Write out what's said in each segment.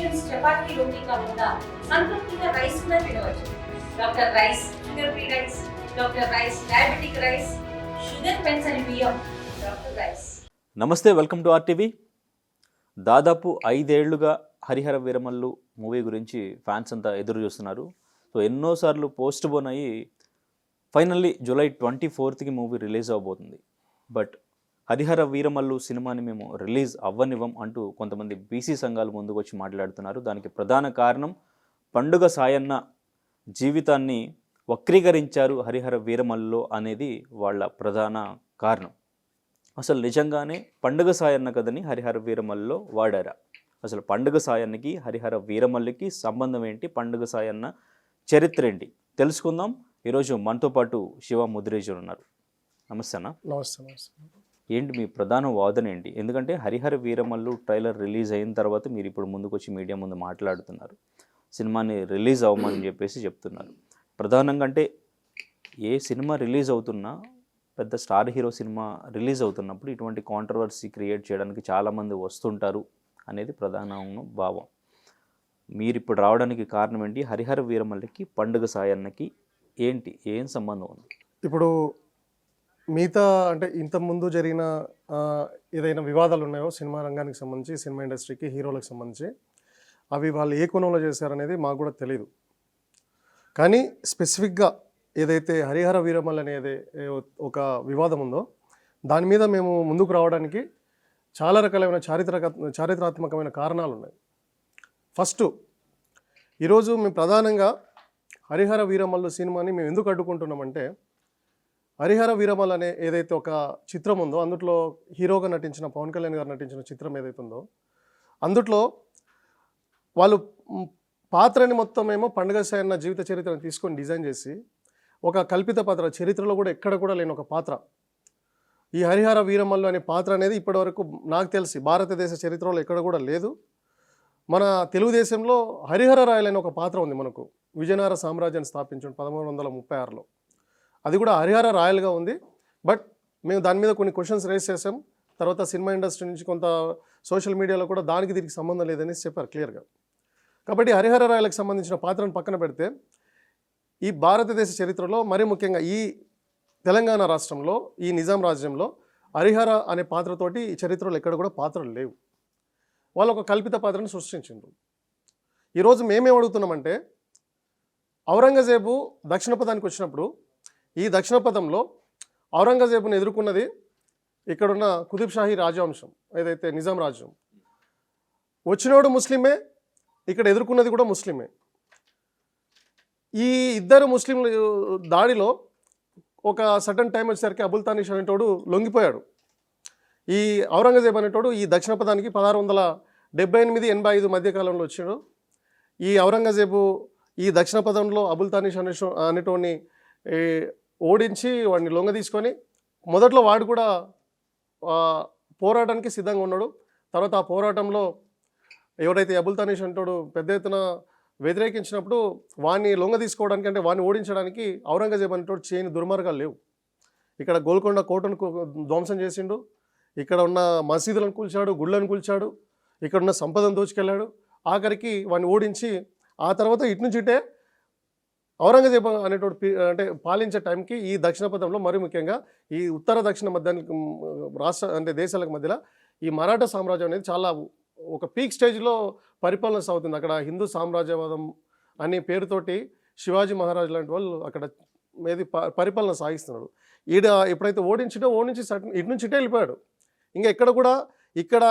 Meals chapati రోటీ కాకుండా సంతృప్తిగా rice కూడా తినవచ్చు. Doctor rice, sugar free rice, doctor rice, diabetic rice, sugar పెంచని బియ్యం, డాక్టర్ రైస్. నమస్తే, వెల్కమ్ టు ఆర్టీవీ. దాదాపు 5 ఏళ్లుగా హరిహర వీరమల్లు మూవీ గురించి ఫ్యాన్స్ అంతా ఎదురు చూస్తున్నారు. సో ఎన్నోసార్లు పోస్ట్ పోన్ అయ్యి ఫైనల్లీ జూలై 24కి మూవీ రిలీజ్ అవబోతుంది. బట్ హరిహర వీరమల్లు సినిమాని మేము రిలీజ్ అవ్వనివ్వం అంటూ కొంతమంది బీసీ సంఘాలు ముందుకు వచ్చి మాట్లాడుతున్నారు. దానికి ప్రధాన కారణం పండుగ సాయన్న జీవితాన్ని వక్రీకరించారు హరిహర వీరమల్లులో అనేది వాళ్ళ ప్రధాన కారణం. అసలు నిజంగానే పండుగ సాయన్న కథని హరిహర వీరమల్లులో వాడారా? అసలు పండుగ సాయన్నకి హరిహర వీరమల్లుకి సంబంధం ఏంటి? పండుగ సాయన్న చరిత్ర ఏంటి తెలుసుకుందాం. ఈరోజు మనతో పాటు శివ ముద్రేజర్ ఉన్నారు. నమస్తే అన్న. నమస్తే. ఏంటి మీ ప్రధాన వాదన ఏంటి? ఎందుకంటే హరిహర వీరమల్లు ట్రైలర్ రిలీజ్ అయిన తర్వాత మీరు ఇప్పుడు ముందుకు వచ్చి మీడియా ముందు మాట్లాడుతున్నారు, సినిమాని రిలీజ్ అవ్వమని చెప్పేసి చెప్తున్నారు. ప్రధానంగా అంటే ఏ సినిమా రిలీజ్ అవుతున్నా, పెద్ద స్టార్ హీరో సినిమా రిలీజ్ అవుతున్నప్పుడు ఇటువంటి కాంట్రవర్సీ క్రియేట్ చేయడానికి చాలామంది వస్తుంటారు అనేది ప్రధాన భావం. మీరు ఇప్పుడు రావడానికి కారణం ఏంటి? హరిహర వీరమల్లుకి పండుగ సాయన్నకి ఏంటి, ఏం సంబంధం ఉంది? ఇప్పుడు మిగతా అంటే ఇంతకుముందు జరిగిన ఏదైనా వివాదాలు ఉన్నాయో సినిమా రంగానికి సంబంధించి, సినిమా ఇండస్ట్రీకి, హీరోలకు సంబంధించి, అవి వాళ్ళు ఏ కోణంలో చేశారనేది మాకు కూడా తెలియదు. కానీ స్పెసిఫిక్గా ఏదైతే హరిహర వీరమల్లు అనేది ఒక వివాదం ఉందో దాని మీద మేము ముందుకు రావడానికి చాలా రకాలైన చారిత్రాత్మకమైన కారణాలు ఉన్నాయి. ఫస్ట్, ఈరోజు మేము ప్రధానంగా హరిహర వీరమల్లు సినిమాని మేము ఎందుకు అడ్డుకుంటున్నామంటే, హరిహర వీరమల్లు అనే ఏదైతే ఒక చిత్రం ఉందో, అందులో హీరోగా నటించిన పవన్ కళ్యాణ్ గారు నటించిన చిత్రం ఏదైతే ఉందో, అందులో వాళ్ళు పాత్రని మొత్తం ఏమో పండుగ సాయన్న జీవిత చరిత్రను తీసుకొని డిజైన్ చేసి ఒక కల్పిత పాత్ర, చరిత్రలో కూడా ఎక్కడ కూడా లేని ఒక పాత్ర, ఈ హరిహర వీరమల్లు అనే పాత్ర అనేది ఇప్పటివరకు నాకు తెలిసి భారతదేశ చరిత్రలో ఎక్కడ కూడా లేదు. మన తెలుగుదేశంలో హరిహర రాయలు అనే ఒక పాత్ర ఉంది మనకు. విజయనగర సామ్రాజ్యాన్ని స్థాపించిన 1336లో అది కూడా హరిహర రాయల్గా ఉంది. బట్ మేము దాని మీద కొన్ని క్వశ్చన్స్ రేస్ చేసాం. తర్వాత సినిమా ఇండస్ట్రీ నుంచి కొంత సోషల్ మీడియాలో కూడా దానికి దీనికి సంబంధం లేదని చెప్పారు క్లియర్గా. కాబట్టి హరిహర రాయలకు సంబంధించిన పాత్రను పక్కన పెడితే, ఈ భారతదేశ చరిత్రలో మరీ ముఖ్యంగా ఈ తెలంగాణ రాష్ట్రంలో, ఈ నిజాం రాజ్యంలో హరిహర అనే పాత్రతోటి ఈ చరిత్రలో ఎక్కడ కూడా పాత్రలు లేవు. వాళ్ళు ఒక కల్పిత పాత్రను సృష్టించారు. ఈరోజు మేమేం అడుగుతున్నామంటే, ఔరంగజేబు దక్షిణ పదానికి వచ్చినప్పుడు ఈ దక్షిణ పదంలో ఔరంగజేబుని ఎదుర్కొన్నది ఇక్కడున్న కుతుబ్ షాహీ రాజవంశం, ఏదైతే నిజాం రాజ్యం. వచ్చినోడు ముస్లిమే, ఇక్కడ ఎదుర్కొన్నది కూడా ముస్లిమే. ఈ ఇద్దరు ముస్లింల దాడిలో ఒక సడన్ టైం వచ్చేసరికి అబుల్ తానిష్ అనేటోడు లొంగిపోయాడు. ఈ ఔరంగజేబు అనేటోడు ఈ దక్షిణ పదానికి 1678-85 మధ్యకాలంలో వచ్చాడు. ఈ ఔరంగజేబు ఈ దక్షిణ పదంలో అబుల్ తానిష్ అనేటోడిని ఓడించి వాడిని లొంగ తీసుకొని, మొదట్లో వాడు కూడా పోరాటానికి సిద్ధంగా ఉన్నాడు. తర్వాత ఆ పోరాటంలో ఎవరైతే అబుల్ తానిష్ అంటాడు పెద్ద ఎత్తున వ్యతిరేకించినప్పుడు వాడిని లొంగ తీసుకోవడానికి, అంటే వాడిని ఓడించడానికి ఔరంగజేబు అనేటోడు చేయని దుర్మార్గాలు లేవు. ఇక్కడ గోల్కొండ కోటను ధ్వంసం చేసిండు, ఇక్కడ ఉన్న మసీదులను కూల్చాడు, గుళ్ళను కూల్చాడు, ఇక్కడ ఉన్న సంపదను దోచుకెళ్ళాడు. ఆఖరికి వాడిని ఓడించి ఆ తర్వాత ఇటు నుంచి ఇటే ఔరంగజేబు అనేటోడు అంటే పాలించే టైంకి ఈ దక్షిణ పదంలో, మరీ ముఖ్యంగా ఈ ఉత్తర దక్షిణ మధ్యానికి అంటే దేశాలకు మధ్యలో ఈ మరాఠా సామ్రాజ్యం అనేది చాలా ఒక పీక్ స్టేజ్లో పరిపాలన సాగుతుంది. అక్కడ హిందూ సామ్రాజ్యవాదం అనే పేరుతోటి శివాజీ మహారాజు లాంటి వాళ్ళు అక్కడ మీద పరిపాలన సాగిస్తున్నాడు. ఎప్పుడైతే ఓడించి ఇటు నుంచి ఇటే వెళ్ళిపోయాడు. ఇంకా ఎక్కడ కూడా ఇక్కడ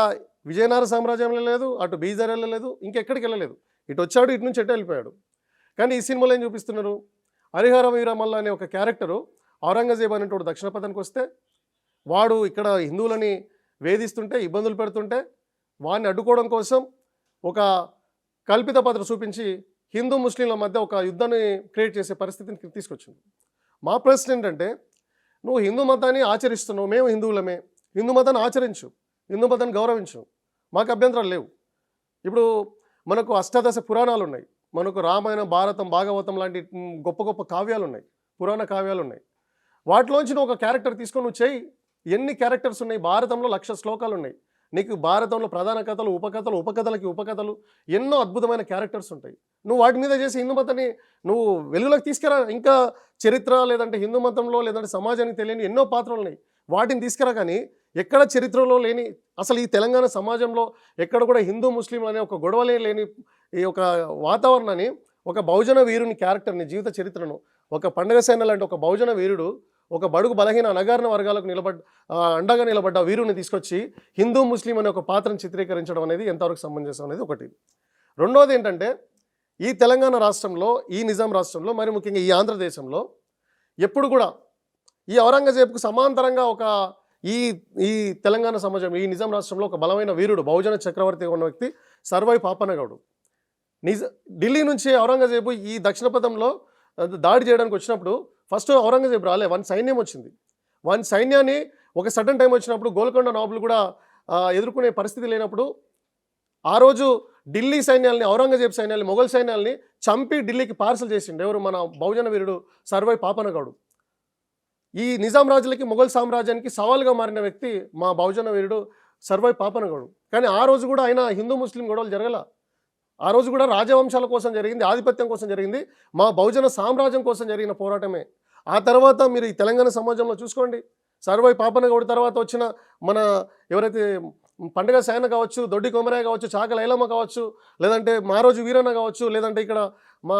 విజయనగర సామ్రాజ్యం వెళ్ళలేదు, అటు బీజర్ వెళ్ళలేదు, ఇంకెక్కడికి వెళ్ళలేదు. ఇటు వచ్చాడు, ఇటు నుంచి ఎటే వెళ్ళిపోయాడు. కానీ ఈ సినిమాలో ఏం చూపిస్తున్నారు? హరిహర వీరమల్లు అనే ఒక క్యారెక్టరు ఔరంగజేబు అనేటోడు దక్షిణ పదానికి వస్తే, వాడు ఇక్కడ హిందువులని వేధిస్తుంటే, ఇబ్బందులు పెడుతుంటే, వాడిని అడ్డుకోవడం కోసం ఒక కల్పిత పాత్ర చూపించి హిందూ ముస్లింల మధ్య ఒక యుద్ధాన్ని క్రియేట్ చేసే పరిస్థితిని తీసుకొచ్చింది. మా ప్రశ్న ఏంటంటే, నువ్వు హిందూ మతాన్ని ఆచరిస్తున్నావు, మేము హిందువులమే, హిందూ మతాన్ని ఆచరించు, హిందూ మతాన్ని గౌరవించు, మాకు అభ్యంతరాలు లేవు. ఇప్పుడు మనకు అష్టాదశ పురాణాలు ఉన్నాయి, మనకు రామాయణం, భారతం, భాగవతం లాంటి గొప్ప గొప్ప కావ్యాలు ఉన్నాయి, పురాణ కావ్యాలు ఉన్నాయి. వాటిలోంచి నువ్వు ఒక క్యారెక్టర్ తీసుకొని నువ్వు చేయి. ఎన్ని క్యారెక్టర్స్ ఉన్నాయి? భారతంలో 1,00,000 శ్లోకాలు ఉన్నాయి. నీకు భారతంలో ప్రధాన కథలు, ఉపకథలు, ఉపకథలకి ఉపకథలు, ఎన్నో అద్భుతమైన క్యారెక్టర్స్ ఉంటాయి. నువ్వు వాటి మీద చేసి హిందూ మతాన్ని నువ్వు వెలుగులోకి తీసుకురా. ఇంకా చరిత్ర లేదంటే హిందూ మతంలో లేదంటే సమాజానికి తెలియని ఎన్నో పాత్రలు ఉన్నాయి, వాటిని తీసుకురా. కానీ ఎక్కడ చరిత్రలో లేని, అసలు ఈ తెలంగాణ సమాజంలో ఎక్కడ కూడా హిందూ ముస్లింలు అనే ఒక గొడవలే లేని ఈ ఒక వాతావరణాన్ని, ఒక బహుజన వీరుని క్యారెక్టర్ని, జీవిత చరిత్రను, ఒక పండగ సేన లాంటి ఒక బహుజన వీరుడు, ఒక బడుగు బలహీన అణగారిన వర్గాలకు అండగా నిలబడ్డ వీరుని తీసుకొచ్చి హిందూ ముస్లిం అనే ఒక పాత్రను చిత్రీకరించడం అనేది ఎంతవరకు సమంజసం అనేది ఒకటి. రెండవది ఏంటంటే, ఈ తెలంగాణ రాష్ట్రంలో, ఈ నిజాం రాష్ట్రంలో, మరి ముఖ్యంగా ఈ ఆంధ్రదేశంలో ఎప్పుడు కూడా ఈ ఔరంగజేబుకు సమాంతరంగా ఒక ఈ తెలంగాణ సమాజం, ఈ నిజాం రాష్ట్రంలో ఒక బలమైన వీరుడు, బహుజన చక్రవర్తిగా ఉన్న వ్యక్తి సర్వై పాపన్నగౌడు. ఢిల్లీ నుంచి ఔరంగజేబు ఈ దక్షిణ పథంలో దాడి చేయడానికి వచ్చినప్పుడు ఫస్ట్ ఔరంగజేబు రాలే, వన్ సైన్యం వచ్చింది. వన్ సైన్యాన్ని ఒక సడన్ టైం వచ్చినప్పుడు గోల్కొండ నవాబులు కూడా ఎదుర్కొనే పరిస్థితి లేనప్పుడు ఆ రోజు ఢిల్లీ సైన్యాల్ని, ఔరంగజేబు సైన్యాల్ని, మొఘల్ సైన్యాల్ని చంపి ఢిల్లీకి పార్సల్ చేసిండు ఎవరు? మన బహుజన వీరుడు సర్వై పాపన్నగౌడు. ఈ నిజాం రాజులకి, మొఘల్ సామ్రాజ్యానికి సవాల్గా మారిన వ్యక్తి మా బహుజన వీరుడు సర్వై పాపన్నగౌడు. కానీ ఆ రోజు కూడా ఆయన హిందూ ముస్లిం గొడవలు జరగల. ఆ రోజు కూడా రాజవంశాల కోసం జరిగింది, ఆధిపత్యం కోసం జరిగింది, మా బహుజన సామ్రాజ్యం కోసం జరిగిన పోరాటమే. ఆ తర్వాత మీరు ఈ తెలంగాణ సమాజంలో చూసుకోండి, సర్వై పాపన్నగౌడ్ తర్వాత వచ్చిన మన ఎవరైతే పండగ సేన కావచ్చు, దొడ్డి కొమరయ్య కావచ్చు, చాక లైలమ్మ కావచ్చు, లేదంటే మారోజు వీరన్న కావచ్చు, లేదంటే ఇక్కడ మా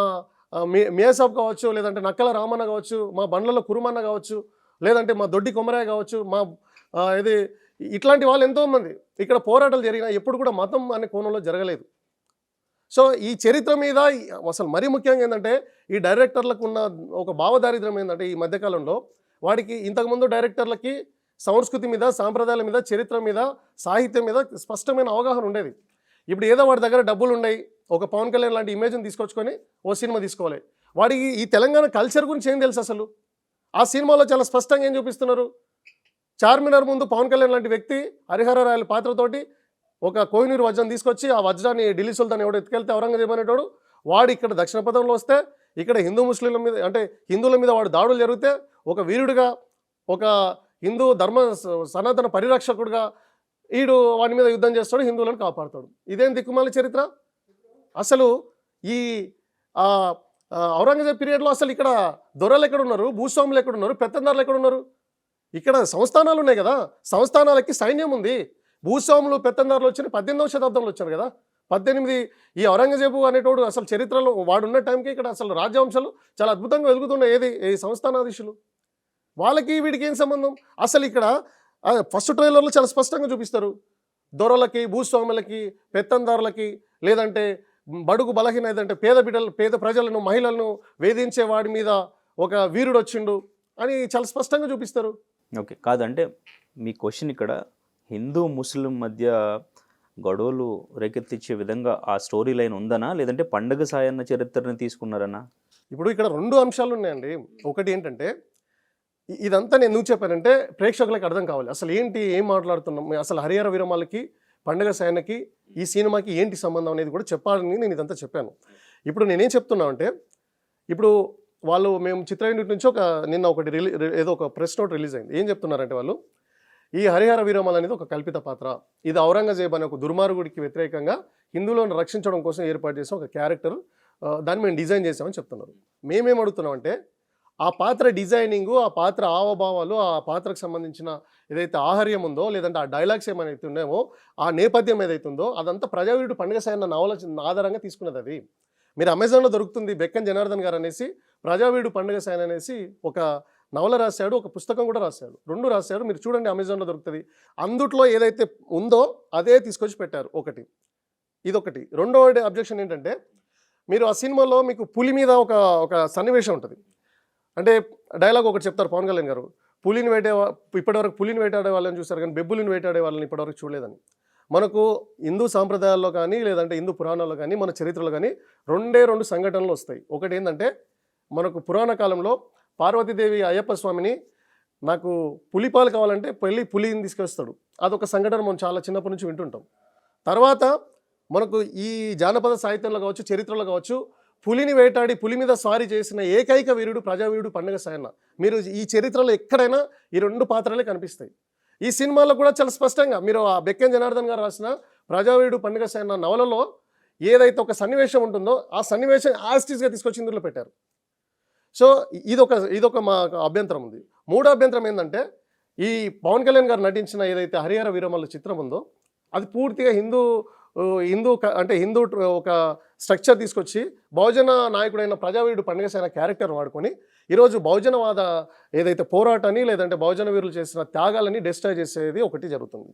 మియాసాబ్ కావచ్చు, లేదంటే నక్కల రామన్న కావచ్చు, మా బండ్లలో కురుమన్న కావచ్చు, లేదంటే మా దొడ్డి కొమరయ్య కావచ్చు, మా ఇది ఇట్లాంటి వాళ్ళు ఎంతోమంది ఇక్కడ పోరాటాలు జరిగినా ఎప్పుడు కూడా మతం అనే కోణంలో జరగలేదు. సో ఈ చరిత్ర మీద అసలు మరీ ముఖ్యంగా ఏంటంటే, ఈ డైరెక్టర్లకు ఉన్న ఒక భావదారిద్ర్యం ఏంటంటే, ఈ మధ్యకాలంలో వాడికి ఇంతకుముందు డైరెక్టర్లకి సంస్కృతి మీద, సాంప్రదాయాల మీద, చరిత్ర మీద, సాహిత్యం మీద స్పష్టమైన అవగాహన ఉండేది. ఇప్పుడు ఏదో వాడి దగ్గర డబ్బులు ఉన్నాయి, ఒక పవన్ కళ్యాణ్ లాంటి ఇమేజ్ని తీసుకొచ్చుకొని ఓ సినిమా తీసుకోవాలి. వాడికి ఈ తెలంగాణ కల్చర్ గురించి ఏం తెలుసు అసలు? ఆ సినిమాలో చాలా స్పష్టంగా ఏం చూపిస్తున్నారు? చార్మినార్ ముందు పవన్ కళ్యాణ్ లాంటి వ్యక్తి హరిహర రాయల పాత్రతోటి ఒక కోహినూరు వజ్రం తీసుకొచ్చి, ఆ వజ్రాన్ని ఢిల్లీ సుల్తాన్ ఎవడో ఎత్తుకెళ్తే ఔరంగజేబు అనేటోడు, వాడు ఇక్కడ దక్షిణ పథంలో వస్తే, ఇక్కడ హిందూ ముస్లింల మీద అంటే హిందువుల మీద వాడు దాడులు జరిగితే, ఒక వీరుడిగా, ఒక హిందూ ధర్మ సనాతన పరిరక్షకుడిగా వీడు వాడి మీద యుద్ధం చేస్తాడు, హిందువులను కాపాడుతాడు. ఇదేం దిక్కుమాల చరిత్ర అసలు? ఈ ఔరంగజేబ్ పీరియడ్లో అసలు ఇక్కడ దొరలు ఎక్కడున్నారు, భూస్వాములు ఎక్కడున్నారు, పెత్తందారులు ఎక్కడున్నారు? ఇక్కడ సంస్థానాలు ఉన్నాయి కదా, సంస్థానాలకి సైన్యం ఉంది. భూస్వాములు, పెత్తందారులు వచ్చిన 18వ శతాబ్దంలో వచ్చారు కదా. 18 ఈ ఔరంగజేబు అనేటోడు అసలు చరిత్రలో వాడున్న టైంకి ఇక్కడ అసలు రాజ్యవంశాలు చాలా అద్భుతంగా వెలుగుతున్నాయి. ఏది ఈ సంస్థానాధీశులు, వాళ్ళకి వీడికి ఏం సంబంధం? అసలు ఇక్కడ ఫస్ట్ ట్రైలర్లో చాలా స్పష్టంగా చూపిస్తారు, దొరలకి, భూస్వాములకి, పెత్తందారులకి, లేదంటే బడుగు బలహీన ఏదంటే పేద ప్రజలను, మహిళలను వేధించే వాడి మీద ఒక వీరుడు వచ్చిండు అని చాలా స్పష్టంగా చూపిస్తారు. ఓకే, కాదంటే మీ క్వశ్చన్ ఇక్కడ హిందూ ముస్లిం మధ్య గొడవలు రేకెత్తించే విధంగా ఆ స్టోరీ లైన్ ఉందనా, లేదంటే పండగ సాయన్న చరిత్రని తీసుకున్నారనా? ఇప్పుడు ఇక్కడ 2 అంశాలు ఉన్నాయండి. ఒకటి ఏంటంటే, ఇదంతా నేను ఎందుకు చెప్పానంటే ప్రేక్షకులకు అర్థం కావాలి అసలు ఏంటి, ఏం మాట్లాడుతున్నాం, అసలు హరిహర వీరమలకి, పండగ సాయన్నకి, ఈ సినిమాకి ఏంటి సంబంధం అనేది కూడా చెప్పాలని నేను ఇదంతా చెప్పాను. ఇప్పుడు నేనేం చెప్తున్నా అంటే, ఇప్పుడు మేము చిత్ర యూనిట్ నుంచి నిన్న ఒకటి ఏదో ఒక ప్రెస్ నోట్ రిలీజ్ అయింది. ఏం చెప్తున్నారంటే వాళ్ళు, ఈ హరిహర వీరమల్ అనేది ఒక కల్పిత పాత్ర, ఇది ఔరంగజేబ్ అనే ఒక దుర్మార్గుడికి వ్యతిరేకంగా హిందువులను రక్షించడం కోసం ఏర్పాటు చేసిన ఒక క్యారెక్టర్, దాన్ని మేము డిజైన్ చేసామని చెప్తున్నారు. మేమేం అడుగుతున్నామంటే, ఆ పాత్ర డిజైనింగు, ఆ పాత్ర ఆవభావాలు, ఆ పాత్రకు సంబంధించిన ఏదైతే ఆహార్యం ఉందో, లేదంటే ఆ డైలాగ్స్ ఏమైతే ఉన్నాయో, ఆ నేపథ్యం ఏదైతుందో అదంతా ప్రజావీరుడు పండుగ సాయన్న నవల ఆధారంగా తీసుకున్నది. అది మీరు అమెజాన్లో దొరుకుతుంది. బెక్కన్ జనార్దన్ గారు అనేసి ప్రజావీరుడు పండుగ సాయన్న అనేసి ఒక నవల రాశాడు, ఒక పుస్తకం కూడా రాశాడు, 2 రాశాడు. మీరు చూడండి, అమెజాన్లో దొరుకుతుంది. అందుట్లో ఏదైతే ఉందో అదే తీసుకొచ్చి పెట్టారు. ఒకటి ఇదొకటి. రెండవ అబ్జెక్షన్ ఏంటంటే, మీరు ఆ సినిమాలో మీకు పులి మీద ఒక సన్నివేశం ఉంటుంది. అంటే డైలాగ్ ఒకటి చెప్తారు పవన్ కళ్యాణ్ గారు, ఇప్పటివరకు పులిని వేటాడే వాళ్ళని చూస్తారు కానీ బెబ్బులిని వేటాడే వాళ్ళని ఇప్పటివరకు చూడలేదని. మనకు హిందూ సాంప్రదాయాల్లో కానీ, లేదంటే హిందూ పురాణాల్లో కానీ, మన చరిత్రలో కానీ 2 సంఘటనలు వస్తాయి. ఒకటి ఏంటంటే, మనకు పురాణ కాలంలో పార్వతీదేవి అయ్యప్ప స్వామిని, నాకు పులిపాలు కావాలంటే పులిని తీసుకొస్తాడు. అదొక సంఘటన మనం చాలా చిన్నప్పటి నుంచి వింటుంటాం. తర్వాత మనకు ఈ జానపద సాహిత్యంలో కావచ్చు, చరిత్రలో కావచ్చు, పులిని వేటాడి పులి మీద స్వారీ చేసిన ఏకైక వీరుడు ప్రజావీరుడు పండుగ సాయన్న. మీరు ఈ చరిత్రలో ఎక్కడైనా ఈ 2 పాత్రలే కనిపిస్తాయి. ఈ సినిమాలో కూడా చాలా స్పష్టంగా మీరు ఆ బెక్కన్ జనార్దన్ గారు రాసిన ప్రజావీరుడు పండుగ సేన నవలలో ఏదైతే ఒక సన్నివేశం ఉంటుందో ఆ సన్నివేశం యాస్టీస్గా తీసుకొచ్చి ఇందులో పెట్టారు. సో ఇదొక మా అభ్యంతరం ఉంది. మూడో అభ్యంతరం ఏంటంటే ఈ పవన్ కళ్యాణ్ గారు నటించిన ఏదైతే హరిహర వీరమల్లు చిత్రం ఉందో అది పూర్తిగా హిందూ ఒక స్ట్రక్చర్ తీసుకొచ్చి బహుజన నాయకుడైన ప్రజావీరుడు పండుగ సేన క్యారెక్టర్ వాడుకొని ఈరోజు బహుజనవాద ఏదైతే పోరాటాన్ని లేదంటే బహుజన వీరులు చేసిన త్యాగాలని డిస్ట్రాయ్ చేసేది ఒకటి జరుగుతుంది.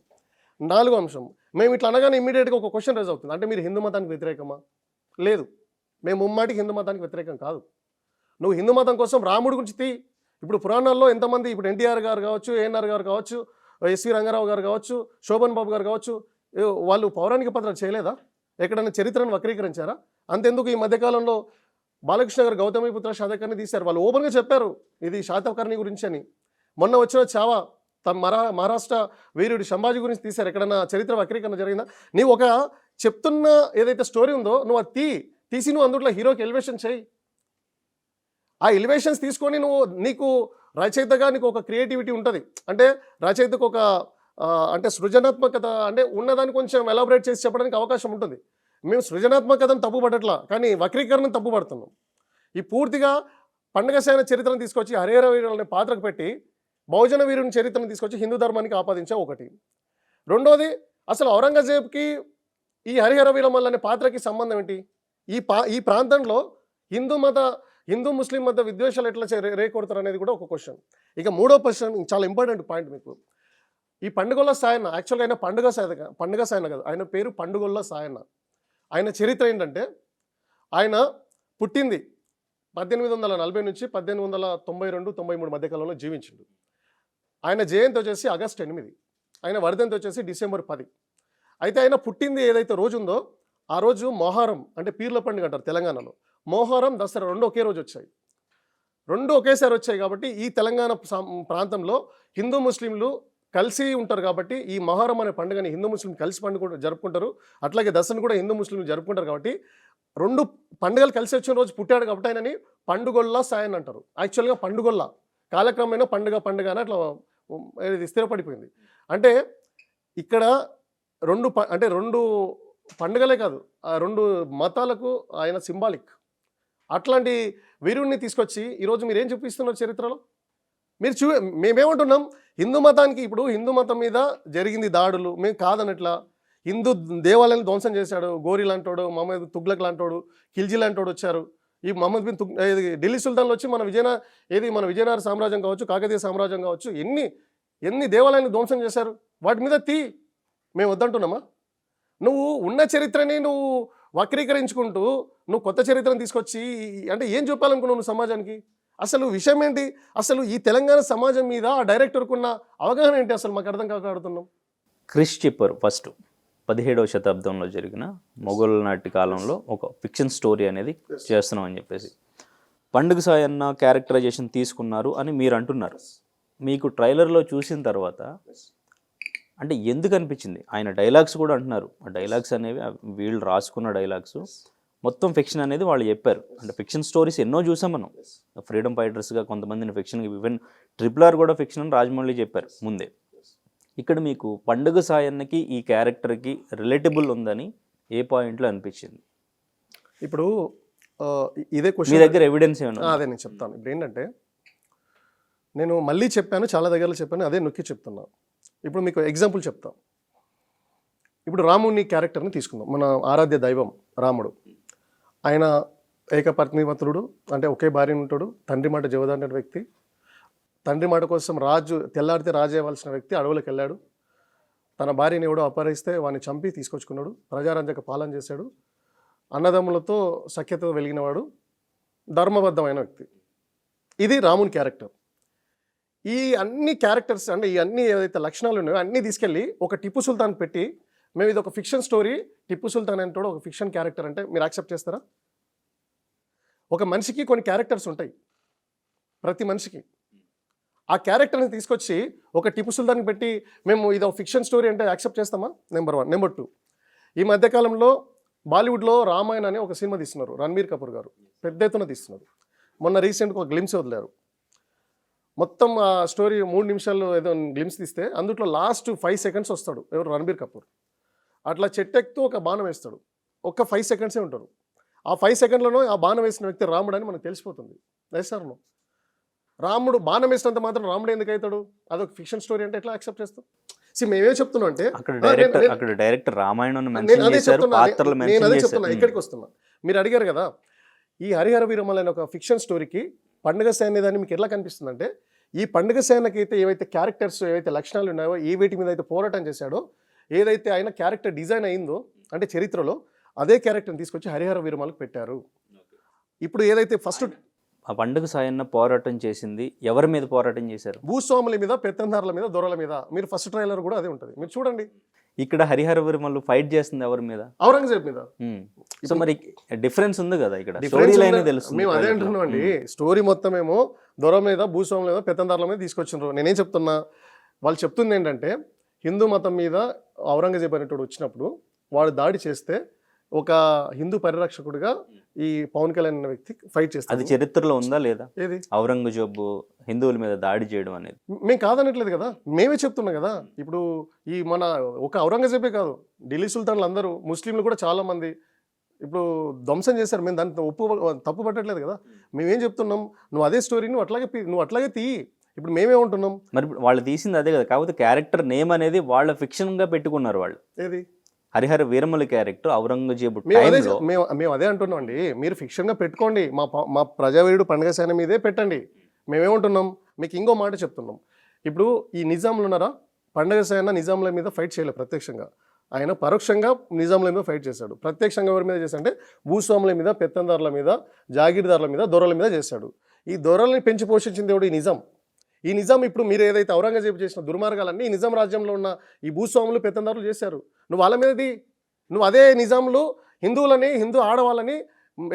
నాలుగో అంశం, మేము ఇట్లా అనగానే ఇమ్మీడియట్గా ఒక క్వశ్చన్ రైజ్ అవుతుంది, అంటే మీరు హిందూ మతానికి వ్యతిరేకమా? లేదు, మేము ముమ్మాటికి హిందూ మతానికి వ్యతిరేకం కాదు. నువ్వు హిందూ మతం కోసం రాముడి గురించి తీ. ఇప్పుడు పురాణాల్లో ఎంతమంది, ఇప్పుడు ఎన్టీఆర్ గారు కావచ్చు, ఏఎన్ఆర్ గారు కావచ్చు, ఎస్వి రంగారావు గారు కావచ్చు, శోభన్ బాబు గారు కావచ్చు, వాళ్ళు పౌరాణిక పాత్రలు చేయలేదా? ఎక్కడైనా చరిత్రను వక్రీకరించారా? అంతెందుకు ఈ మధ్యకాలంలో బాలకృష్ణ గారు గౌతమిపుత్ర శాతకర్ణి తీశారు. వాళ్ళు ఓపెన్గా చెప్పారు ఇది శాతకర్ణి గురించి అని. మొన్న వచ్చిన చావా మహారాష్ట్ర వీరుడి సంభాజీ గురించి తీశారు. ఎక్కడన్నా చరిత్ర వక్రీకరణ జరిగిందా? నీవు ఒక చెప్తున్న ఏదైతే స్టోరీ ఉందో నువ్వు అది తీసి నువ్వు అందులో హీరోకి ఎలివేషన్ చేయి. ఆ ఎలివేషన్స్ తీసుకొని నీకు రచయితగా నీకు ఒక క్రియేటివిటీ ఉంటుంది. అంటే రచయితకు ఒక అంటే సృజనాత్మకత అంటే ఉన్నదాన్ని కొంచెం ఎలాబరేట్ చేసి చెప్పడానికి అవకాశం ఉంటుంది. మేము సృజనాత్మకతను తప్పుపడట్లా, కానీ వక్రీకరణను తప్పుపడుతున్నాం. ఈ పూర్తిగా పండుగ సేన చరిత్రను తీసుకొచ్చి హరిహర వీరులనే పాత్రకు పెట్టి బహుజన వీరుని చరిత్రను తీసుకొచ్చి హిందూ ధర్మానికి ఆపాదించే ఒకటి. రెండోది, అసలు ఔరంగజేబ్కి ఈ హరిహర వీరమల్లు అనే పాత్రకి సంబంధం ఏంటి? ఈ ప్రాంతంలో హిందూ ముస్లిం మధ్య విద్వేషాలు ఎట్లా రేకొడతారు అనేది కూడా ఒక క్వశ్చన్. ఇక మూడో క్వశ్చన్ చాలా ఇంపార్టెంట్ పాయింట్ మీకు. ఈ పండుగొల్ల సాయన్న, యాక్చువల్గా ఆయన పండుగ సాయన్న కాదు, ఆయన పేరు పండుగొల్ల సాయన్న. ఆయన చరిత్ర ఏంటంటే ఆయన పుట్టింది 1840 నుంచి 1892-93 మధ్యకాలంలో జీవించిండు. ఆయన జయంతి వచ్చేసి ఆగస్టు 8, ఆయన వర్ధంతి వచ్చేసి డిసెంబర్ 10. అయితే ఆయన పుట్టింది ఏదైతే రోజు ఉందో ఆ రోజు మొహరం అంటే పీర్ల పండుగ అంటారు తెలంగాణలో. మొహరం, దసరా రెండు ఒకే రోజు వచ్చాయి, రెండు ఒకేసారి వచ్చాయి. కాబట్టి ఈ తెలంగాణ ప్రాంతంలో హిందూ ముస్లింలు కలిసి ఉంటారు. కాబట్టి ఈ మొహరం అనే పండుగని హిందూ ముస్లిం కలిసి పండుగ జరుపుకుంటారు. అట్లాగే దసరాను కూడా హిందూ ముస్లింలు జరుపుకుంటారు. కాబట్టి రెండు పండుగలు కలిసి వచ్చిన రోజు పుట్టాడు కాబట్టి ఆయనని పండుగొల్ల సాయన్ అంటారు. యాక్చువల్గా పండుగొల్ల కాలక్రమేణా పండుగ అని అట్లా స్థిరపడిపోయింది. అంటే ఇక్కడ రెండు పండుగలే కాదు, ఆ రెండు మతాలకు ఆయన సింబాలిక్. అట్లాంటి వీరుణ్ణి తీసుకొచ్చి ఈరోజు మీరు ఏం చూపిస్తున్నారు చరిత్రలో? మేమేమంటున్నాం, హిందూ మతానికి ఇప్పుడు హిందూ మతం మీద జరిగింది దాడులు, మేము కాదనట్లా. హిందూ దేవాలయాన్ని ధ్వంసం చేశాడు గోరీ లాంటోడు, మహమ్మద్ తుగ్లక్ లాంటోడు, ఖిల్జీ లాంటోడు వచ్చారు. ఈ మహమ్మద్ బిన్ ఢిల్లీ సుల్తాన్లు వచ్చి మన విజయనగర సామ్రాజ్యం కావచ్చు, కాకతీయ సామ్రాజ్యం కావచ్చు, ఎన్ని దేవాలయాన్ని ధ్వంసం చేశారు. వాటి మీద మేము వద్దంటున్నామా? నువ్వు ఉన్న చరిత్రని నువ్వు వక్రీకరించుకుంటూ నువ్వు కొత్త చరిత్రను తీసుకొచ్చి అంటే ఏం చెప్పాలనుకున్నావు నువ్వు సమాజానికి? అసలు విషయం ఏంటి? అసలు ఈ తెలంగాణ సమాజం మీద ఆ డైరెక్టర్కున్న అవగాహన ఏంటి? అసలు మాకు అర్థం కాకడుతున్నాం. క్రిష్ చెప్పారు ఫస్ట్ 17వ శతాబ్దంలో జరిగిన మొఘల్ నాటి కాలంలో ఒక ఫిక్షన్ స్టోరీ అనేది చేస్తున్నాం అని చెప్పేసి పండుగ సాయన్న క్యారెక్టరైజేషన్ తీసుకున్నారు అని మీరు అంటున్నారు. మీకు ట్రైలర్లో చూసిన తర్వాత అంటే ఎందుకు అనిపించింది? ఆయన డైలాగ్స్ కూడా అంటున్నారు, ఆ డైలాగ్స్ అనేవి వీళ్ళు రాసుకున్న డైలాగ్స్ మొత్తం ఫిక్షన్ అనేది వాళ్ళు చెప్పారు. అంటే ఫిక్షన్ స్టోరీస్ ఎన్నో చూసాం మనం, ఫ్రీడమ్ ఫైటర్స్గా కొంతమందిని ఫిక్షన్, ఈవెన్ RRR కూడా ఫిక్షన్ అని రాజమౌళి చెప్పారు ముందే. ఇక్కడ మీకు పండుగ సాయన్నకి ఈ క్యారెక్టర్కి రిలేటబుల్ ఉందని ఏ పాయింట్లో అనిపించింది? ఇప్పుడు ఇదే క్వశ్చన్ మీ దగ్గర ఎవిడెన్స్ ఏమన్నా? అదే నేను చెప్తాను. ఇప్పుడు ఏంటంటే నేను మళ్ళీ చెప్పాను, చాలా దగ్గరలో చెప్పాను, అదే నొక్కి చెప్తున్నాను. ఇప్పుడు మీకు ఎగ్జాంపుల్ చెప్తాం. ఇప్పుడు రాముని క్యారెక్టర్ని తీసుకుందాం. మన ఆరాధ్య దైవం రాముడు. ఆయన ఏకపత్నివతుడు, అంటే ఒకే భార్య ఉంటాడు, తండ్రి మాట జవదాడిన వ్యక్తి. తండ్రి మాట కోసం తెల్లారితే రాజు అవ్వాల్సిన వ్యక్తి అడవులకు వెళ్ళాడు. తన భార్యని ఎవడో అపహరిస్తే వాడిని చంపి తీసుకొచ్చుకున్నాడు. ప్రజారంజక పాలన చేశాడు. అన్నదమ్ములతో సఖ్యత వెలిగినవాడు, ధర్మబద్ధమైన వ్యక్తి. ఇది రాముని క్యారెక్టర్. ఈ అన్ని క్యారెక్టర్స్ అంటే ఈ అన్ని ఏదైతే లక్షణాలు ఉన్నాయో అన్నీ తీసుకెళ్ళి ఒక టిప్పు సుల్తాన్ పెట్టి మేము ఇది ఒక ఫిక్షన్ స్టోరీ, టిప్పు సుల్తాన్ అంటాడు ఒక ఫిక్షన్ క్యారెక్టర్ అంటే మీరు యాక్సెప్ట్ చేస్తారా? ఒక మనిషికి కొన్ని క్యారెక్టర్స్ ఉంటాయి, ప్రతి మనిషికి. ఆ క్యారెక్టర్ని తీసుకొచ్చి ఒక టిప్పు సుల్తాన్కి పెట్టి మేము ఇది ఒక ఫిక్షన్ స్టోరీ అంటే యాక్సెప్ట్ చేస్తామా? నెంబర్ 1. నెంబర్ 2, ఈ మధ్యకాలంలో బాలీవుడ్లో రామాయణ అనే ఒక సినిమా తీస్తున్నారు, రణబీర్ కపూర్ గారు పెద్ద ఎత్తున తీస్తున్నారు. మొన్న రీసెంట్గా ఒక గ్లిమ్స్ వదిలారు. మొత్తం ఆ స్టోరీ 3 నిమిషాలు ఏదో గ్లిమ్స్ తీస్తే అందులో లాస్ట్ 5 సెకండ్స్ వస్తాడు ఎవరు, రణబీర్ కపూర్. అట్లా చెట్టెక్తూ ఒక బాణం వేస్తాడు, ఒక్క 5 సెకండ్సే ఉంటారు. ఆ 5 సెకండ్లలో ఆ బాణం వేసిన వ్యక్తి రాముడు అని మనకు తెలిసిపోతుంది. సార్ను రాముడు బాణం వేసినంత మాత్రం రాముడు ఎందుకు అవుతాడు? అదొక ఫిక్షన్ స్టోరీ అంటే ఎట్లా యాక్సెప్ట్ చేస్తాం? మేమేం చెప్తున్నాం అంటే అక్కడ డైరెక్టర్ రామాయణం నేను అదే చెప్తున్నా, ఇక్కడికి వస్తున్నా. మీరు అడిగారు కదా ఈ హరిహర వీరమల్ అనే ఒక ఫిక్షన్ స్టోరీకి పండుగ సేన దాన్ని మీకు ఎట్లా కనిపిస్తుంది అంటే, ఈ పండుగ సేనకి అయితే ఏవైతే క్యారెక్టర్స్ ఏవైతే లక్షణాలు ఉన్నాయో, ఏ వీటి మీద అయితే పోరాటం చేశాడో, ఏదైతే ఆయన క్యారెక్టర్ డిజైన్ అయిందో అంటే చరిత్రలో, అదే క్యారెక్టర్ని తీసుకొచ్చి హరిహర వీరమల్కి పెట్టారు. ఇప్పుడు ఏదైతే ఫస్ట్ ఆ పండుగ సాయన్న పోరాటం చేసింది ఎవరి మీద పోరాటం చేశారు? భూస్వాముల మీద, పెత్తందారుల మీద, దొరల మీద. మీరు ఫస్ట్ ట్రైలర్ కూడా అదే ఉంటుంది, మీరు చూడండి. ఇక్కడ హరిహర వీరమల్లు ఫైట్ చేస్తుంది ఎవరి మీద? ఔరంగజేబ్ మీద. సో మరి డిఫరెన్స్ ఉంది కదా ఇక్కడ, స్టోరీ లైన్ తెలుస్తుంది. మేము అదే అంటున్నాం అండి, స్టోరీ మొత్తం ఏమో దొర మీద, భూస్వాముల మీద, పెత్తందారుల మీద తీసుకొచ్చినారు. నేనేం చెప్తున్నా, వాళ్ళు చెప్తుంది ఏంటంటే హిందూ మతం మీద ఔరంగజేబ్ అనేటోడు వచ్చినప్పుడు వాడు దాడి చేస్తే ఒక హిందూ పరిరక్షకుడిగా ఈ పవన్ కళ్యాణ్ అనే వ్యక్తి ఫైట్ చేస్తారు. అది చరిత్రలో ఉందా లేదా? ఏది ఔరంగజేబ్ హిందువుల మీద దాడి చేయడం అనేది? మేము కాదనట్లేదు కదా, మేమే చెప్తున్నాం కదా. ఇప్పుడు ఈ మన ఒక ఔరంగజేబే కాదు, ఢిల్లీ సుల్తాన్లు అందరూ, ముస్లింలు కూడా చాలా మంది ఇప్పుడు ధ్వంసం చేశారు. మేము దాన్ని తప్పు పట్టట్లేదు కదా. మేమేం చెప్తున్నాం, నువ్వు అదే స్టోరీ నువ్వు అట్లాగే తీయి. ఇప్పుడు మేమేమంటున్నాం, మరి వాళ్ళు తీసింది అదే కదా, కాకపోతే క్యారెక్టర్ నేమ్ అనేది వాళ్ళ ఫిక్షన్ గా పెట్టుకున్నారు వాళ్ళు. ఏది హరిహర వీరమల్ క్యారెక్టర్ ఔరంగజేబు. మేము అదే అంటున్నాం అండి, మీరు ఫిక్షన్గా పెట్టుకోండి, మా ప్రజావీరుడు పండుగ సేన మీదే పెట్టండి. మేమేమంటున్నాం, మీకు ఇంకో మాట చెప్తున్నాం. ఇప్పుడు ఈ నిజాంలు ఉన్నారా, పండుగ సేన నిజాంల మీద ఫైట్ చేయలేదు ప్రత్యక్షంగా, ఆయన పరోక్షంగా నిజాంల మీద ఫైట్ చేశాడు. ప్రత్యక్షంగా ఎవరి మీద చేశాడంటే భూస్వాముల మీద, పెత్తందారుల మీద, జాగీర్దారుల మీద, దొరల మీద చేశాడు. ఈ దొరల్ని పెంచి పోషించింది ఎవడు? ఈ నిజాం. ఈ నిజాం ఇప్పుడు మీరు ఏదైతే ఔరంగజేబు చేసిన దుర్మార్గాలన్నీ ఈ నిజాం రాజ్యంలో ఉన్న ఈ భూస్వాములు, పెత్తందారులు చేశారు. నువ్వు వాళ్ళ మీదది, నువ్వు అదే నిజాంలు హిందూ ఆడవాళ్ళని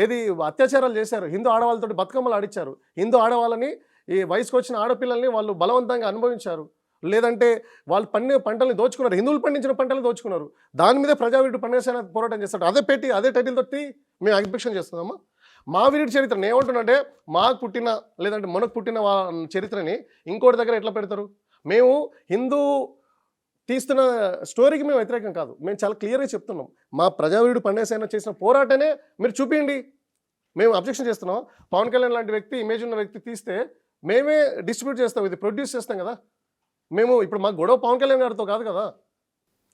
ఏది అత్యాచారాలు చేశారు, హిందూ ఆడవాళ్ళతో బతుకమ్మలు ఆడించారు, హిందూ ఆడవాళ్ళని ఈ వయసుకు వచ్చిన ఆడపిల్లల్ని వాళ్ళు బలవంతంగా అనుభవించారు, లేదంటే వాళ్ళు పంటల్ని దోచుకున్నారు, హిందువులు పండించిన పంటలు దోచుకున్నారు. దాని మీద ప్రజావీరుడు పండుగ సేన పోరాటం చేస్తాడు. అదే పెట్టి అదే టైటిల్ తోటి మేము అభిప్రాయం చేస్తున్నామా? మా వీరుడి చరిత్ర ఏమంటున్నంటే, మాకు పుట్టిన లేదంటే మనకు పుట్టిన చరిత్రని ఇంకోటి దగ్గర ఎట్లా పెడతారు? మేము హిందూ తీస్తున్న స్టోరీకి మేము వ్యతిరేకం కాదు, మేము చాలా క్లియర్గా చెప్తున్నాం. మా ప్రజావీరుడు పండుగ సేన చేసిన పోరాటనే మీరు చూపించండి, మేము అబ్జెక్షన్ చేస్తున్నాం. పవన్ కళ్యాణ్ లాంటి వ్యక్తి, ఇమేజ్ ఉన్న వ్యక్తి తీస్తే మేమే డిస్ట్రిబ్యూట్ చేస్తాం, ఇది ప్రొడ్యూస్ చేస్తాం కదా. మేము ఇప్పుడు మా గొడవ పవన్ కళ్యాణ్ గారితో కాదు కదా,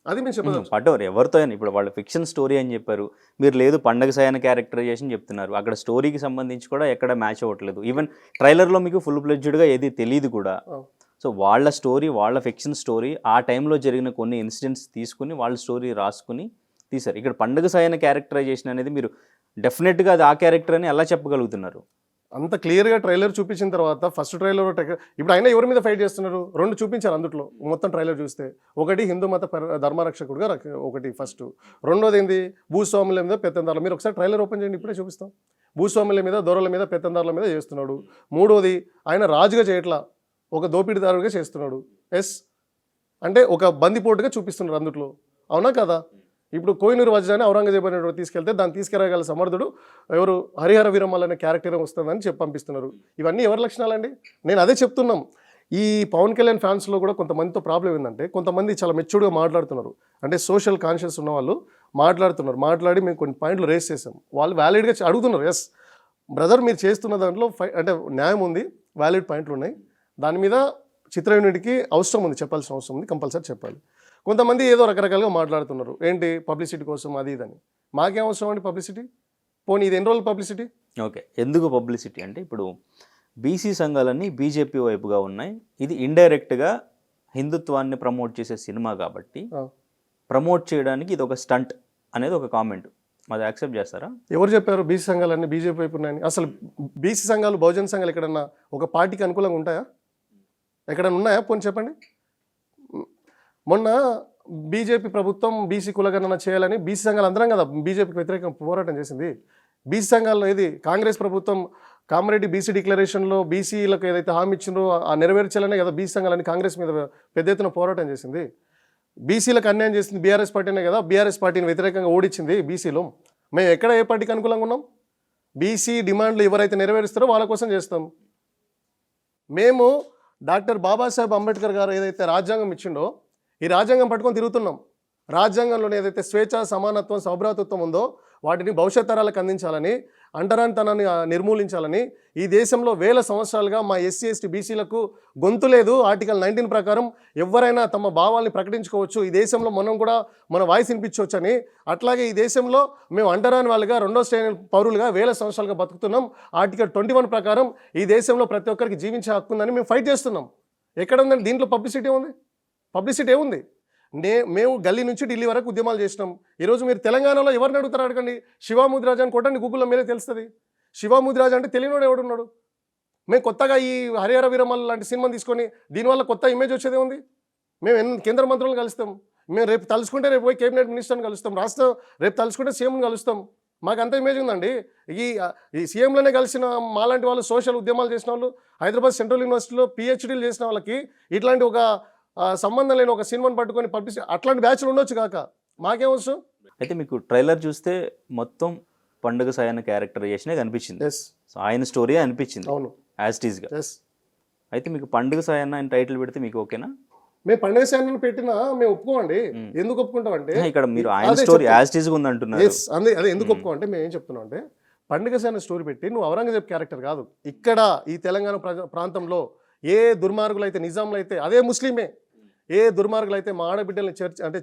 అది మేము చెప్పదు. పట్టవారు ఎవరితో అయినా, ఇప్పుడు వాళ్ళ ఫిక్షన్ స్టోరీ అని చెప్పారు, మీరు లేదు పండగ సాయన క్యారెక్టరైజేషన్ చెప్తున్నారు. అక్కడ స్టోరీకి సంబంధించి కూడా ఎక్కడ మ్యాచ్ అవ్వట్లేదు. ఈవెన్ ట్రైలర్లో మీకు ఫుల్ ఫ్లెడ్జ్డ్గా ఏది తెలియదు కూడా. సో వాళ్ళ స్టోరీ, వాళ్ళ ఫిక్షన్ స్టోరీ, ఆ టైంలో జరిగిన కొన్ని ఇన్సిడెంట్స్ తీసుకుని వాళ్ళ స్టోరీ రాసుకుని తీశారు. ఇక్కడ పండగ సాయన క్యారెక్టరైజేషన్ అనేది మీరు డెఫినెట్గా అది ఆ క్యారెక్టర్ అని ఎలా చెప్పగలుగుతున్నారు? అంత క్లియర్గా ట్రైలర్ చూపించిన తర్వాత, ఫస్ట్ ట్రైలర్ ఇప్పుడు ఆయన ఎవరి మీద ఫైట్ చేస్తున్నారు? 2 చూపించారు అందులో మొత్తం ట్రైలర్ చూస్తే. ఒకటి హిందూ మత ధర్మరక్షకుడుగా ఒకటి ఫస్ట్, రెండోది ఏంది భూస్వాముల మీద, పెత్తందారుల మీద. ఒకసారి ట్రైలర్ ఓపెన్ చేయండి, ఇప్పుడే చూపిస్తాం. భూస్వాముల మీద, దొరల మీద, పెత్తందారుల మీద చేస్తున్నాడు. మూడోది ఆయన రాజుగా చేయట్లా, ఒక దోపిడీదారుగా చేస్తున్నాడు. అంటే ఒక బందిపోటుగా చూపిస్తున్నారు అందులో. అవునా కదా? ఇప్పుడు కోహినూరు వజ్రాన్ని ఔరంగజేబు అనేవాడు తీసుకెళ్తే దాన్ని తీసుకురాగల సమర్థుడు ఎవరు? హరిహర వీరమల్ అనే క్యారెక్టర్ వస్తుందని చెప్పి పంపిస్తున్నారు. ఇవన్నీ ఎవరి లక్షణాలండి? నేను అదే చెప్తున్నాం. ఈ పవన్ కళ్యాణ్ ఫ్యాన్స్లో కూడా కొంతమందితో ప్రాబ్లం ఏంటంటే, కొంతమంది చాలా మెచ్యూర్డ్గా మాట్లాడుతున్నారు, అంటే సోషల్ కాన్షియస్ ఉన్న వాళ్ళు మాట్లాడి మేము కొన్ని పాయింట్లు రేస్ చేసాం. వాళ్ళు వ్యాలిడ్గా అడుగుతున్నారు, ఎస్ బ్రదర్ మీరు చేస్తున్న దాంట్లో అంటే న్యాయం ఉంది, వ్యాలిడ్ పాయింట్లు ఉన్నాయి, దాని మీద చిత్ర యూనిట్కి అవసరం ఉంది, చెప్పాల్సిన అవసరం ఉంది, కంపల్సరీ చెప్పాలి. కొంతమంది ఏదో రకరకాలుగా మాట్లాడుతున్నారు, ఏంటి పబ్లిసిటీ కోసం అది ఇదని. మాకేం అవసరం అండి పబ్లిసిటీ? పోనీ ఇది ఎన్ని రోజులు పబ్లిసిటీ? ఓకే, ఎందుకు పబ్లిసిటీ అంటే, ఇప్పుడు బీసీ సంఘాలన్నీ బీజేపీ వైపుగా ఉన్నాయి, ఇది ఇండైరెక్ట్గా హిందుత్వాన్ని ప్రమోట్ చేసే సినిమా కాబట్టి ప్రమోట్ చేయడానికి ఇది ఒక స్టంట్ అనేది ఒక కామెంట్, అది యాక్సెప్ట్ చేస్తారా? ఎవరు చెప్పారు బీసీ సంఘాలన్నీ బీజేపీ వైపు ఉన్నాయని? అసలు బీసీ సంఘాలు, బహుజన సంఘాలు ఎక్కడన్నా ఒక పార్టీకి అనుకూలంగా ఉంటాయా? ఎక్కడన్నా ఉన్నాయా? పోనీ చెప్పండి. మొన్న బీజేపీ ప్రభుత్వం బీసీ కులగణన చేయాలని బీసీ సంఘాలు అందరం కదా బీజేపీకి వ్యతిరేకంగా పోరాటం చేసింది. బీసీ సంఘాల్లో ఏది కాంగ్రెస్ ప్రభుత్వం కామారెడ్డి బీసీ డిక్లరేషన్లో బీసీలకు ఏదైతే హామీ ఇచ్చిందో ఆ నెరవేర్చాలనే కదా బీసీ సంఘాలని కాంగ్రెస్ మీద పెద్ద ఎత్తున పోరాటం చేసింది. బీసీలకు అన్యాయం చేసింది బీఆర్ఎస్ పార్టీనే కదా, బీఆర్ఎస్ పార్టీని వ్యతిరేకంగా ఓడించింది బీసీలో. మేము ఎక్కడ ఏ పార్టీకి అనుకూలంగా ఉన్నాం? బీసీ డిమాండ్లు ఎవరైతే నెరవేరుస్తారో వాళ్ళ కోసం చేస్తాం. మేము డాక్టర్ బాబాసాహెబ్ అంబేద్కర్ గారు ఏదైతే రాజ్యాంగం ఇచ్చిండో ఈ రాజ్యాంగం పట్టుకొని తిరుగుతున్నాం. రాజ్యాంగంలో ఏదైతే స్వేచ్ఛ, సమానత్వం, సౌభ్రాతృత్వం ఉందో వాటిని భవిష్యత్ తరాలకు అందించాలని, అంటరానితనాన్ని నిర్మూలించాలని ఈ దేశంలో వేల సంవత్సరాలుగా మా ఎస్సీ ఎస్టీ బీసీలకు గొంతు లేదు. ఆర్టికల్ 19 ప్రకారం ఎవరైనా తమ భావాల్ని ప్రకటించుకోవచ్చు, ఈ దేశంలో మనం కూడా మన వాయిస్ వినిపించవచ్చు అని. అట్లాగే ఈ దేశంలో మేము అంటరాని వాళ్ళుగా రెండో శ్రేణి పౌరులుగా వేల సంవత్సరాలుగా బతుకుతున్నాం. ఆర్టికల్ 21 ప్రకారం ఈ దేశంలో ప్రతి ఒక్కరికి జీవించే హక్కు ఉందని మేము ఫైట్ చేస్తున్నాం. ఎక్కడ ఉందండి దీంట్లో పబ్లిసిటీ ఉంది? పబ్లిసిటీ ఏముంది? మేము గల్లీ నుంచి ఢిల్లీ వరకు ఉద్యమాలు చేసినాం. ఈరోజు మీరు తెలంగాణలో ఎవరిని అడుగుతారు అడగండి. శివ ముదిరాజ్ అని కొట్టండి గూగుల్లో, మీరే తెలుస్తుంది. శివ ముదిరాజ్ అంటే తెలియనోడు ఎవడున్నాడు? మేము కొత్తగా ఈ హరిహర వీరమల్ లాంటి సినిమాని తీసుకొని దీనివల్ల కొత్త ఇమేజ్ వచ్చేదే ఉంది. మేము కేంద్ర మంత్రులను కలుస్తాం, మేము రేపు తలుచుకుంటే రేపు పోయి కేబినెట్ మినిస్టర్ని కలుస్తాం, రాష్ట్రం రేపు తలుచుకుంటే సీఎంని కలుస్తాం. మాకు అంత ఇమేజ్ ఉందండి. ఈ సీఎంలోనే కలిసిన మాలాంటి వాళ్ళు, సోషల్ ఉద్యమాలు చేసిన వాళ్ళు, హైదరాబాద్ సెంట్రల్ యూనివర్సిటీలో పిహెచ్డీలు చేసిన వాళ్ళకి ఇట్లాంటి ఒక సంబంధం లేని ఒక సినిమాని పట్టుకొని పబ్లిసిటీ అట్లాంటి బ్యాచ్లు ఉండొచ్చు కాక మాకేమవసరం. అయితే మీకు ట్రైలర్ చూస్తే మొత్తం పండుగ సాయన్న క్యారెక్టరైజేషనే కనిపించింది. ఎస్, సో ఆయన స్టోరీ అనిపించింది అవును, యాజ్ ఇట్ ఈస్గా. ఎస్. అయితే మీకు పండుగ సాయన్న అని టైటిల్ పెడితే మీకు ఓకేనా? మేము పండుగ ఛానల్ పెట్టినా మేము ఒప్పుకోండి. ఎందుకు ఒప్పుకుంటామంటే ఇక్కడ మీరు ఆయన స్టోరీ యాజ్ ఇట్ ఈస్గా ఉంది అంటున్నారు. అదే ఎందుకు ఒప్పుకోమంటే మేము ఏం చెప్తున్నాం అంటే, పండుగ ఛానల్ స్టోరీ పెట్టి నువ్వు ఔరంగజేబ్ క్యారెక్టర్ కాదు. ఇక్కడ ఈ తెలంగాణ ప్రాంతంలో ఏ దుర్మార్గులు అయితే, నిజాంలు అయితే అదే ముస్లిమే, ఏ దుర్మార్గులు అయితే మా ఆడబిడ్డల్ని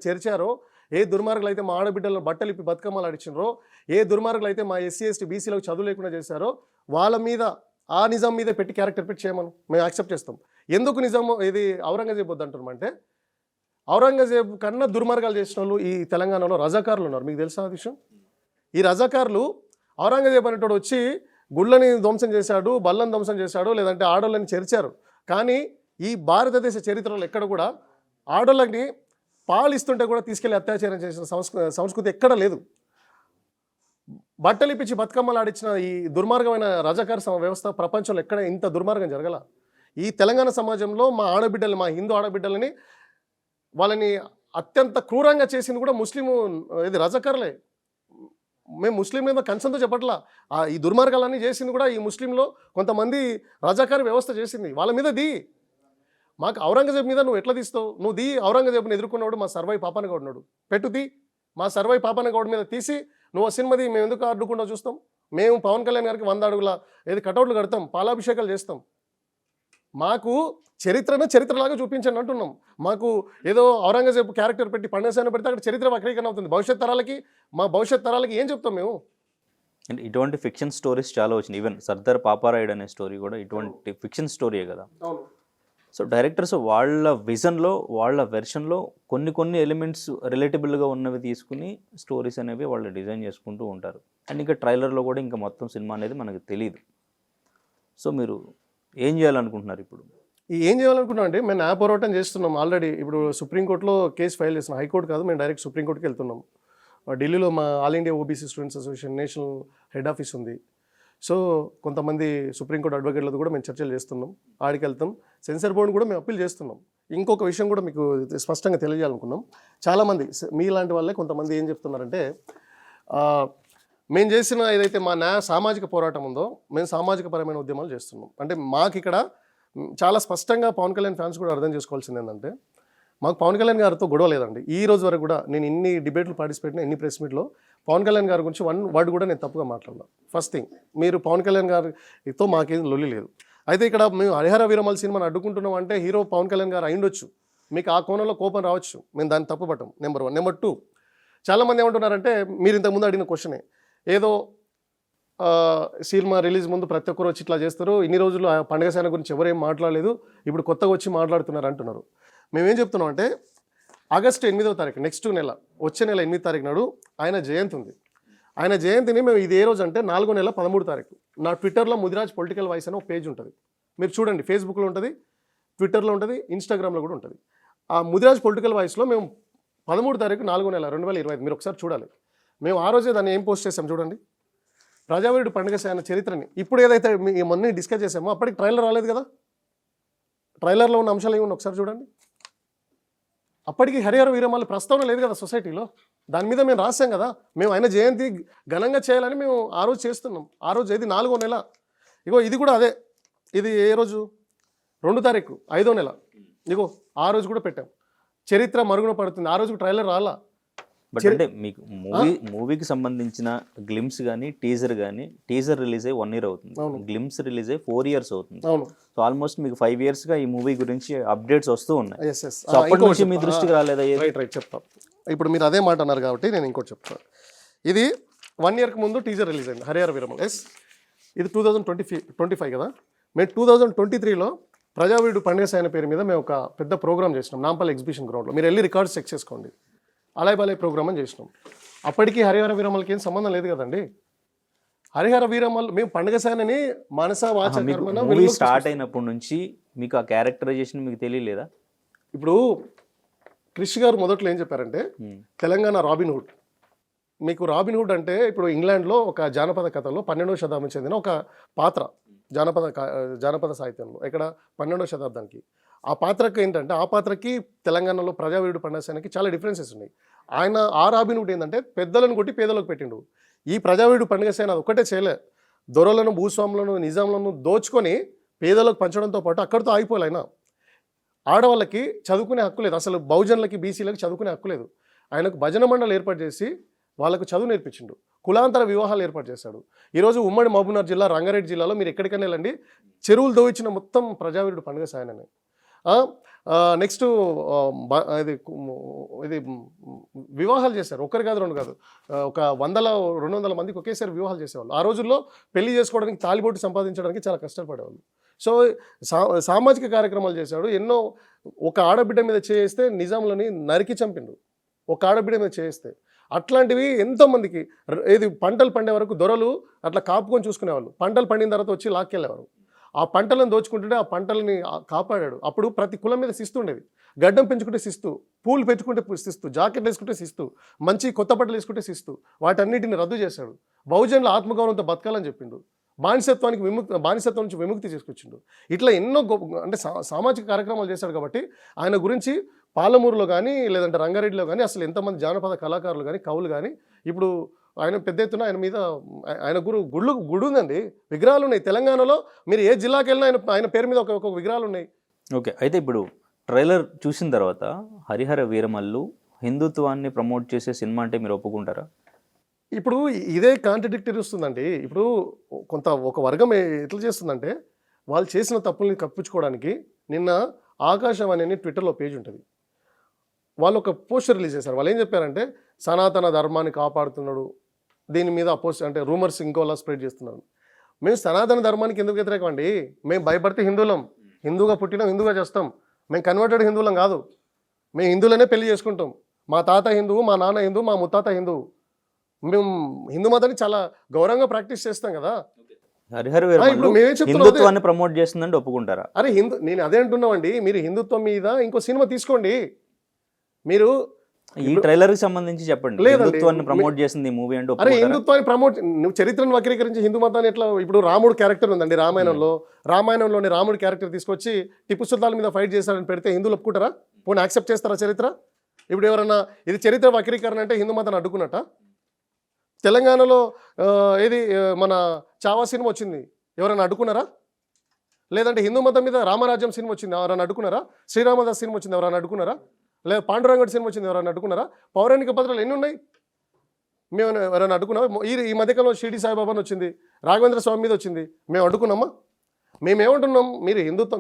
చేర్చారో, ఏ దుర్మార్గులు అయితే మా ఆడబిడ్డలను బట్టలు ఇప్పి బతుకమ్మలు ఆడిచ్చినారో, ఏ దుర్మార్గులు అయితే మా ఎస్సీ ఎస్టీ బీసీలకు చదువు లేకుండా చేశారో వాళ్ళ మీద, ఆ నిజాం మీద పెట్టి క్యారెక్టర్ పెట్టి చేయమను, మేము యాక్సెప్ట్ చేస్తాం. ఎందుకు నిజాం ఇది ఔరంగజేబ్ వద్దు అంటున్నామంటే, ఔరంగజేబ్ కన్నా దుర్మార్గాలు చేసిన వాళ్ళు ఈ తెలంగాణలో రజాకారులు ఉన్నారు. మీకు తెలుసా ఆ విషయం? ఈ రజాకారులు ఔరంగజేబ్ అనేటోడు వచ్చి గుళ్ళని ధ్వంసం చేశాడు, బల్లని ధ్వంసం చేశాడు, లేదంటే ఆడోళ్ళని చేర్చారు. కానీ ఈ భారతదేశ చరిత్రలో ఎక్కడ కూడా ఆడోళ్ళని పాలిస్తుంటే కూడా తీసుకెళ్లి అత్యాచారం చేసిన సంస్కృతి ఎక్కడ లేదు. బట్టలు ఇప్పించి బతుకమ్మలు ఆడించిన ఈ దుర్మార్గమైన రజాకార వ్యవస్థ ప్రపంచంలో ఎక్కడ ఇంత దుర్మార్గం జరగల. ఈ తెలంగాణ సమాజంలో మా ఆడబిడ్డలు, మా హిందూ ఆడబిడ్డలని వాళ్ళని అత్యంత క్రూరంగా చేసింది కూడా ముస్లిము ఇది రజాకారులే. మేము ముస్లిం మీద కన్సర్న్తో చెప్పట్లా, ఈ దుర్మార్గాలన్నీ చేసింది కూడా ఈ ముస్లింలో కొంతమంది రజాకారి వ్యవస్థ చేసింది. వాళ్ళ మీద మాకు ఔరంగజేబ్ మీద నువ్వు ఎట్లా తీస్తావు? నువ్వు ఔరంగజేబ్ని ఎదుర్కొన్నాడు మా సర్వై పాపన్న గౌడ్ ఉన్నాడు, పెట్టుది మా సర్వై పాపన్న గౌడ్ మీద తీసి నువ్వు సినిమాది మేము ఎందుకు అడ్డుకుండా చూస్తాం? మేము పవన్ కళ్యాణ్ గారికి 100 అడుగుల కటౌట్లు కడతాం, పాలాభిషేకాలు చేస్తాం. మాకు చరిత్రలాగా చూపించండి అంటున్నాం. మాకు ఏదో ఔరంగజేబ్ క్యారెక్టర్ పెట్టి పండుగ పెడితే అక్కడ చరిత్ర వక్రీకరణ అవుతుంది. మా భవిష్యత్ తరాలకి ఏం చెప్తాం మేము? అంటే ఇటువంటి ఫిక్షన్ స్టోరీస్ చాలా వచ్చినాయి. ఈవెన్ సర్దార్ పాపారాయుడు అనే స్టోరీ కూడా ఇటువంటి ఫిక్షన్ స్టోరీయే కదా. సో డైరెక్టర్స్ వాళ్ళ విజన్లో, వాళ్ళ వెర్షన్లో కొన్ని ఎలిమెంట్స్ రిలేటబుల్గా ఉన్నవి తీసుకుని స్టోరీస్ అనేవి వాళ్ళు డిజైన్ చేసుకుంటూ ఉంటారు. అండ్ ఇంకా ట్రైలర్లో కూడా ఇంకా మొత్తం సినిమా అనేది మనకు తెలియదు. సో మీరు ఏం చేయాలనుకుంటున్నారు ఇప్పుడు? ఏం చేయాలనుకుంటున్నాం అంటే, మేము న్యాయ పోరాటం చేస్తున్నాం ఆల్రెడీ. ఇప్పుడు సుప్రీంకోర్టులో కేసు ఫైల్ చేస్తున్నాం. హైకోర్టు కాదు, మేము డైరెక్ట్ సుప్రీంకోర్టుకి వెళ్తున్నాం. ఢిల్లీలో మా all India OBC students association national head office ఉంది. సో కొంతమంది సుప్రీంకోర్టు అడ్వకేట్లతో కూడా మేము చర్చలు చేస్తున్నాం, ఆడికి వెళ్తాం. సెన్సార్ బోర్డుని కూడా మేము అప్పీల్ చేస్తున్నాం. ఇంకొక విషయం కూడా మీకు స్పష్టంగా తెలియజేయాలనుకున్నాం. చాలామంది మీలాంటి వాళ్ళే కొంతమంది ఏం చెప్తున్నారంటే, మేము చేసిన ఏదైతే మా సామాజిక పోరాటం ఉందో, మేము సామాజిక పరమైన ఉద్యమాలు చేస్తున్నాం. అంటే మాకు ఇక్కడ చాలా స్పష్టంగా పవన్ కళ్యాణ్ ఫ్యాన్స్ కూడా అర్థం చేసుకోవాల్సింది ఏంటంటే, మాకు పవన్ కళ్యాణ్ గారితో గొడవ లేదండి. ఈ రోజు వరకు కూడా నేను ఇన్ని డిబేట్లు పార్టిసిపేట్ అయిన, ఎన్ని ప్రెస్ మీట్లో పవన్ కళ్యాణ్ గారి గురించి 1 వర్డ్ కూడా నేను తప్పుగా మాట్లాడను. ఫస్ట్ థింగ్, మీరు పవన్ కళ్యాణ్ గారితో మాకేం లొల్లి లేదు. అయితే ఇక్కడ మేము హరిహర వీరమల్ సినిమాని అడ్డుకుంటున్నాం అంటే హీరో పవన్ కళ్యాణ్ గారు అయిండొచ్చు, మీకు ఆ కోణంలో కోపం రావచ్చు, మేము దాన్ని తప్పుపట్టం. నెంబర్ 1. నెంబర్ 2, చాలామంది ఏమంటున్నారంటే, మీరు ఇంతకుముందు అడిగిన క్వశ్చనే, ఏదో సినిమా రిలీజ్ ముందు ప్రతి ఒక్కరు వచ్చి ఇట్లా చేస్తారు, ఇన్ని రోజులు పండుగ సేన గురించి ఎవరేం మాట్లాడలేదు, ఇప్పుడు కొత్తగా వచ్చి మాట్లాడుతున్నారు అంటున్నారు. మేమేం చెప్తున్నాం అంటే, ఆగస్టు 8వ తారీఖు, నెక్స్ట్ నెల, వచ్చే నెల 8వ తారీఖు నాడు ఆయన జయంతి ఉంది. ఆయన జయంతిని మేము ఇది ఏ రోజు అంటే 4వ నెల 13వ తారీఖు నా ట్విట్టర్లో ముదిరాజ్ పొలిటికల్ వాయిస్ అని ఒక పేజ్ ఉంటుంది, మీరు చూడండి. ఫేస్బుక్లో ఉంటుంది, ట్విట్టర్లో ఉంటుంది, ఇన్స్టాగ్రామ్లో కూడా ఉంటుంది. ఆ ముదిరాజ్ పొలిటికల్ వాయిస్లో మేము 13వ తారీఖు 4వ నెల 2025 మీరు ఒకసారి చూడాలి. మేము ఆ రోజే దాన్ని ఏం పోస్ట్ చేసాం చూడండి, ప్రజావీరుడు పండుగ సేన చరిత్రని. ఇప్పుడు ఏదైతే మొన్న డిస్కస్ చేసామో అప్పటికి ట్రైలర్ రాలేదు కదా, ట్రైలర్లో ఉన్న అంశాలు ఏమన్నా ఒకసారి చూడండి. అప్పటికి హరిహర వీరమల్ ప్రస్తావన లేదు కదా సొసైటీలో, దాని మీద మేము రాసాం కదా. మేము ఆయన జయంతి ఘనంగా చేయాలని మేము ఆ రోజు చేస్తున్నాం. ఆ రోజు ఇది 4వ నెల. ఇగో ఇది కూడా అదే, ఇది ఏ రోజు 2 తారీఖు 5వ నెల ఇగో ఆ రోజు కూడా పెట్టాం. చరిత్ర మరుగున పడుతుంది, ఆ రోజు ట్రైలర్ రాలా. బట్ అంటే మీకు మూవీకి సంబంధించిన గ్లిమ్స్ కానీ టీజర్ రిలీజ్ అయ్యి 1 year అవుతుంది, గ్లిమ్స్ రిలీజ్ అయ్యి 4 years అవుతుంది. అవును. సో ఆల్మోస్ట్ మీకు 5 years గా ఈ మూవీ గురించి అప్డేట్స్ వస్తూ ఉన్నాయి. Yes yes. సో అప్పటి నుంచి మీ దృష్టికి రాలేదా? రైట్ చెప్తా. ఇప్పుడు మీరు అదే మాట అన్నారు కాబట్టి నేను ఇంకోటి చెప్తాను. ఇది 1 yearకి ముందు టీజర్ రిలీజ్ అయింది హరిహర వీరమల్. ఎస్, ఇది 2025 కదా. మేము 2023లో ప్రజావీరుడు పండుగ సాయన పేరు మీద మేము ఒక పెద్ద ప్రోగ్రామ్ చేసినాం నాంపల్లి ఎగ్జిబిషన్ గ్రౌండ్లో. మీరు వెళ్ళి రికార్డ్స్ చెక్ చేసుకోండి. అలాయ్ బాలయ్ ప్రోగ్రామ్ అని చేసినాం. అప్పటికి హరిహర వీరమల్కి ఏం సంబంధం లేదు కదండి. హరిహర వీరమల్ మేము పండుగ సాయనని మనస వాచ కర్మన మూవీ స్టార్ట్ అయినప్పటి నుంచి మీకు ఆ క్యారెక్టరైజేషన్ మీకు తెలియలేదా? ఇప్పుడు క్రిష్ గారు మొదట్లో ఏం చెప్పారంటే తెలంగాణ రాబిన్ హుడ్. మీకు రాబిన్ హుడ్ అంటే ఇప్పుడు ఇంగ్లాండ్లో ఒక జానపద కథలో 12వ శతాబ్దం చెందిన ఒక పాత్ర, జానపద సాహిత్యంలో ఇక్కడ 12వ శతాబ్దానికి. ఆ పాత్రకు ఏంటంటే ఆ పాత్రకి తెలంగాణలో ప్రజావీరుడు పండుగకి చాలా డిఫరెన్సెస్ ఉన్నాయి. ఆయన ఆ రాబిన్ హుడ్ ఏంటంటే పెద్దలను కొట్టి పేదలకు పెట్టిండు. ఈ ప్రజావీరుడు పండుగ సేన అది ఒక్కటే చేయలే, దొరలను భూస్వాములను నిజాంలను దోచుకొని పేదలకు పంచడంతో పాటు అక్కడితో ఆగిపోలే. ఆయన ఆడవాళ్ళకి చదువుకునే హక్కు లేదు, అసలు బహుజనులకి బీసీలకు చదువుకునే హక్కు లేదు. ఆయనకు భజన మండలి ఏర్పాటు చేసి వాళ్ళకు చదువు నేర్పించిండు, కులాంతర వివాహాలు ఏర్పాటు చేశాడు. ఈరోజు ఉమ్మడి మహబూబ్నగర్ జిల్లా, రంగారెడ్డి జిల్లాలో మీరు ఎక్కడికైనా వెళ్ళండి, చెరువులు దోయించిన మొత్తం ప్రజావీరుడు పండుగ సాయననే. నెక్స్ట్ ఇది వివాహాలు చేశారు, ఒక్కరు కాదు 2 కాదు, ఒక 100-200 మందికి ఒకేసారి వివాహాలు చేసేవాళ్ళు. ఆ రోజుల్లో పెళ్లి చేసుకోవడానికి తాలిబొట్టు సంపాదించడానికి చాలా కష్టపడేవాళ్ళు. సో సామాజిక కార్యక్రమాలు చేశాడు ఎన్నో. ఒక ఆడబిడ్డ మీద చేస్తే నిజాంలని నరికి చంపిండు, ఒక ఆడబిడ్డ మీద చేస్తే. అట్లాంటివి ఎంతోమందికి. ఇది పంటలు పండే వరకు దొరలు అట్లా కాపుకొని చూసుకునేవాళ్ళు, పంటలు పండిన తర్వాత వచ్చి లాక్కెళ్ళేవారు. ఆ పంటలను దోచుకుంటుంటే ఆ పంటలని కాపాడాడు. అప్పుడు ప్రతి కులం మీద శిస్తు ఉండేది. గడ్డం పెంచుకుంటే శిస్తు, పూలు పెంచుకుంటే శిస్తు, జాకెట్లు వేసుకుంటే శిస్తు, మంచి కొత్త బట్టలు వేసుకుంటే శిస్తు. వాటన్నిటిని రద్దు చేశాడు. బహుజనుల ఆత్మగౌరవంతో బతకాలని చెప్పిండు. బానిసత్వం నుంచి విముక్తి చేసుకొచ్చిండు. ఇట్లా ఎన్నో అంటే సామాజిక కార్యక్రమాలు చేశాడు. కాబట్టి ఆయన గురించి పాలమూరులో కానీ లేదంటే రంగారెడ్డిలో కానీ అసలు ఎంతమంది జానపద కళాకారులు కానీ కవులు కానీ ఇప్పుడు ఆయన పెద్ద ఎత్తున ఆయన మీద ఆయన గుడి ఉందండి, విగ్రహాలు ఉన్నాయి. తెలంగాణలో మీరు ఏ జిల్లాకి వెళ్ళినా ఆయన పేరు మీద ఒక విగ్రహాలు ఉన్నాయి. ఓకే, అయితే ఇప్పుడు ట్రైలర్ చూసిన తర్వాత హరిహర వీరమల్లు హిందుత్వాన్ని ప్రమోట్ చేసే సినిమా అంటే మీరు ఒప్పుకుంటారా? ఇప్పుడు ఇదే కాంట్రడిక్టరీ వస్తుందండి. ఇప్పుడు ఒక వర్గం ఎట్లా చేస్తుందంటే వాళ్ళు చేసిన తప్పుల్ని కప్పించుకోవడానికి నిన్న ఆకాశవాణి అని ట్విట్టర్లో పేజ్ ఉంటుంది, వాళ్ళు ఒక పోస్టర్ రిలీజ్ చేశారు. వాళ్ళు ఏం చెప్పారంటే సనాతన ధర్మాన్ని కాపాడుతున్నాడు, దీని మీద అంటే రూమర్స్ ఇంకోలా స్ప్రెడ్ చేస్తున్నారు. మేము సనాతన ధర్మానికి ఎందుకు వ్యతిరేకం అండి? మేము భయపడితే హిందువులం, హిందూగా పుట్టినాం, హిందూగా చేస్తాం. మేము కన్వర్టెడ్ హిందువులం కాదు, మేము హిందువులనే పెళ్లి చేసుకుంటాం. మా తాత హిందువు, మా నాన్న హిందువు, మా ముత్తాత హిందువు. మేము హిందూ మతాన్ని చాలా గౌరవంగా ప్రాక్టీస్ చేస్తాం కదా. హరిహర వీరమల్లు హిందుత్వాన్ని ప్రమోట్ చేస్తుందంటే ఒప్పుకుంటారా? అరే నేను అదే అంటున్నామండి. మీరు హిందుత్వం మీద ఇంకో సినిమా తీసుకోండి. మీరు ఈ ట్రైలర్ కి సంబంధించి చెప్పండి, హిందుత్వాన్ని ప్రమోట్ చేసింది ఈ మూవీ అంటే. అరే హిందుత్వాన్ని ప్రమోట్, నువ్వు చరిత్రను వక్రీకరించి హిందూ మతాన్ని ఎట్లా? ఇప్పుడు రాముడు క్యారెక్టర్ ఉందండి రామాయణంలోని రాముడు క్యారెక్టర్ తీసుకొచ్చి టిప్పు సుల్తాన్ మీద ఫైట్ చేశాడని పెడితే హిందువులు ఒప్పుకుంటారా? పోనీ యాక్సెప్ట్ చేస్తారా చరిత్ర? ఇప్పుడు ఎవరన్నా ఇది చరిత్ర వక్రీకరణ అంటే హిందూ మతాన్ని అడ్డుకున్నట్ట? తెలంగాణలో ఏది మన చావా సినిమా వచ్చింది, ఎవరైనా అడ్డుకున్నారా? లేదంటే హిందూ మతం మీద రామరాజ్యం సినిమా వచ్చింది, ఎవరైనా అడ్డుకున్నారా? శ్రీరామదాస్ సినిమా వచ్చింది, ఎవరైనా అడ్డుకున్నారా? లేదా పాండురంగడ్ సినిమా వచ్చింది, ఎవరైనా అడ్డుకున్నారా? పౌరాణిక పత్రాలు ఎన్ని ఉన్నాయి, మేము ఎవరైనా అడ్డుకున్నామా? ఈ మధ్యకాలంలో షిరిడి సాయిబాబాని వచ్చింది, రాఘవేంద్ర స్వామి మీద వచ్చింది, మేము అడ్డుకున్నామా? మేమేమంటున్నాం,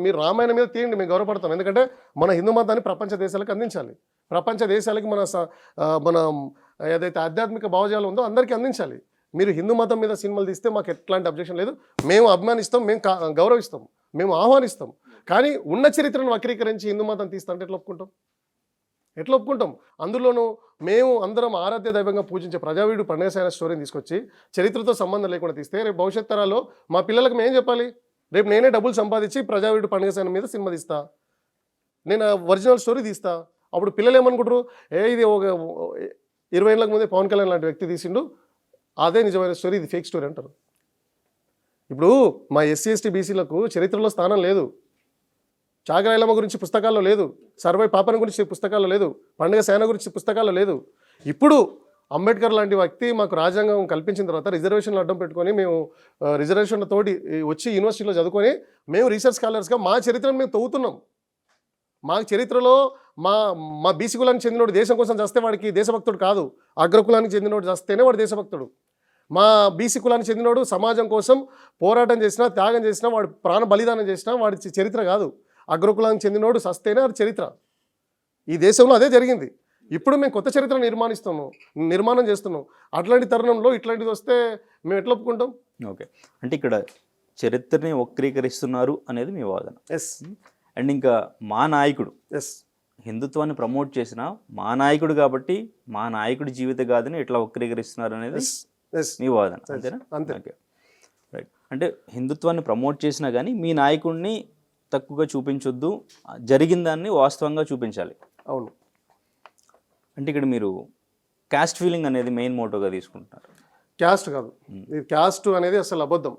మీరు రామాయణం మీద తీయండి, మేము గౌరవపడతాం. ఎందుకంటే మన హిందూ మతాన్ని ప్రపంచ దేశాలకు అందించాలి. ప్రపంచ దేశాలకి మన ఏదైతే ఆధ్యాత్మిక భావజాలం ఉందో అందరికీ అందించాలి. మీరు హిందూ మతం మీద సినిమాలు తీస్తే మాకు ఎట్లాంటి అబ్జెక్షన్ లేదు, మేము అభిమానిస్తాం, మేము గౌరవిస్తాం, మేము ఆహ్వానిస్తాం. కానీ ఉన్న చరిత్రను వక్రీకరించి హిందూ మతం తీస్తుంటే ఎట్లా ఒప్పుకుంటాం? అందులోనూ మేము అందరం ఆరాధ్య దైవంగా పూజించే ప్రజావీరుడు పండుగ సాయన స్టోరీని తీసుకొచ్చి చరిత్రతో సంబంధం లేకుండా తీస్తే రేపు భవిష్యత్ తరాల్లో మా పిల్లలకు మేము చెప్పాలి? రేపు నేనే డబ్బులు సంపాదించి ప్రజావీరుడు పండుగ సాయన మీద సినిమా తీస్తా, నేను ఒరిజినల్ స్టోరీ తీస్తా. అప్పుడు పిల్లలు ఏమనుకుంటారు, ఇది ఒక 20 ఏళ్ళకు ముందే పవన్ కళ్యాణ్ లాంటి వ్యక్తి తీసిండు, అదే నిజమైన స్టోరీ, ఇది ఫేక్ స్టోరీ అంటారు. ఇప్పుడు మా ఎస్సీ ఎస్టీ బీసీలకు చరిత్రలో స్థానం లేదు. చాగరాయలమ్మ గురించి పుస్తకాల్లో లేదు, సర్వై పాపన గురించి పుస్తకాల్లో లేదు, పండుగ సేన గురించి పుస్తకాల్లో లేదు. ఇప్పుడు అంబేద్కర్ లాంటి వ్యక్తి మాకు రాజ్యాంగం కల్పించిన తర్వాత రిజర్వేషన్లు అడ్డం పెట్టుకొని మేము రిజర్వేషన్ల తోటి వచ్చి యూనివర్సిటీలో చదువుకొని మేము రీసెర్చ్ స్కాలర్స్గా మా చరిత్రను మేము తవ్వుతున్నాం. మా చరిత్రలో మా మా బీసీ కులానికి చెందినోడు దేశం కోసం చస్తే వాడికి దేశభక్తుడు కాదు, అగ్రకులానికి చెందినోడు చస్తేనే వాడు దేశభక్తుడు. మా బీసీ కులానికి చెందినోడు సమాజం కోసం పోరాటం చేసినా, త్యాగం చేసినా, వాడు ప్రాణ బలిదానం చేసినా వాడి చరిత్ర కాదు. అగ్రకులానికి చెందినోడు చస్తేనే అది చరిత్ర. ఈ దేశంలో అదే జరిగింది. ఇప్పుడు మేము కొత్త చరిత్ర నిర్మాణం చేస్తున్నాం. అట్లాంటి తరుణంలో ఇట్లాంటిది వస్తే మేము ఎట్లా ఒప్పుకుంటాం? ఓకే, అంటే ఇక్కడ చరిత్రని వక్రీకరిస్తున్నారు అనేది మీ వాదన. ఎస్. అండ్ ఇంకా మా నాయకుడు ఎస్, హిందుత్వాన్ని ప్రమోట్ చేసిన మా నాయకుడు కాబట్టి మా నాయకుడి జీవిత గాథని ఎట్లా వక్రీకరిస్తున్నారు అనేది మీ వాదన, అంతేనా? అంతే. Okay, right. అంటే హిందుత్వాన్ని ప్రమోట్ చేసినా కానీ మీ నాయకుడిని తక్కువగా చూపించొద్దు, జరిగిన దాన్ని వాస్తవంగా చూపించాలి. అవును. అంటే ఇక్కడ మీరు క్యాస్ట్ ఫీలింగ్ అనేది మెయిన్ మోటోగా తీసుకుంటున్నారు. క్యాస్ట్ కాదు, ఇది క్యాస్ట్ అనేది అసలు అబద్ధం.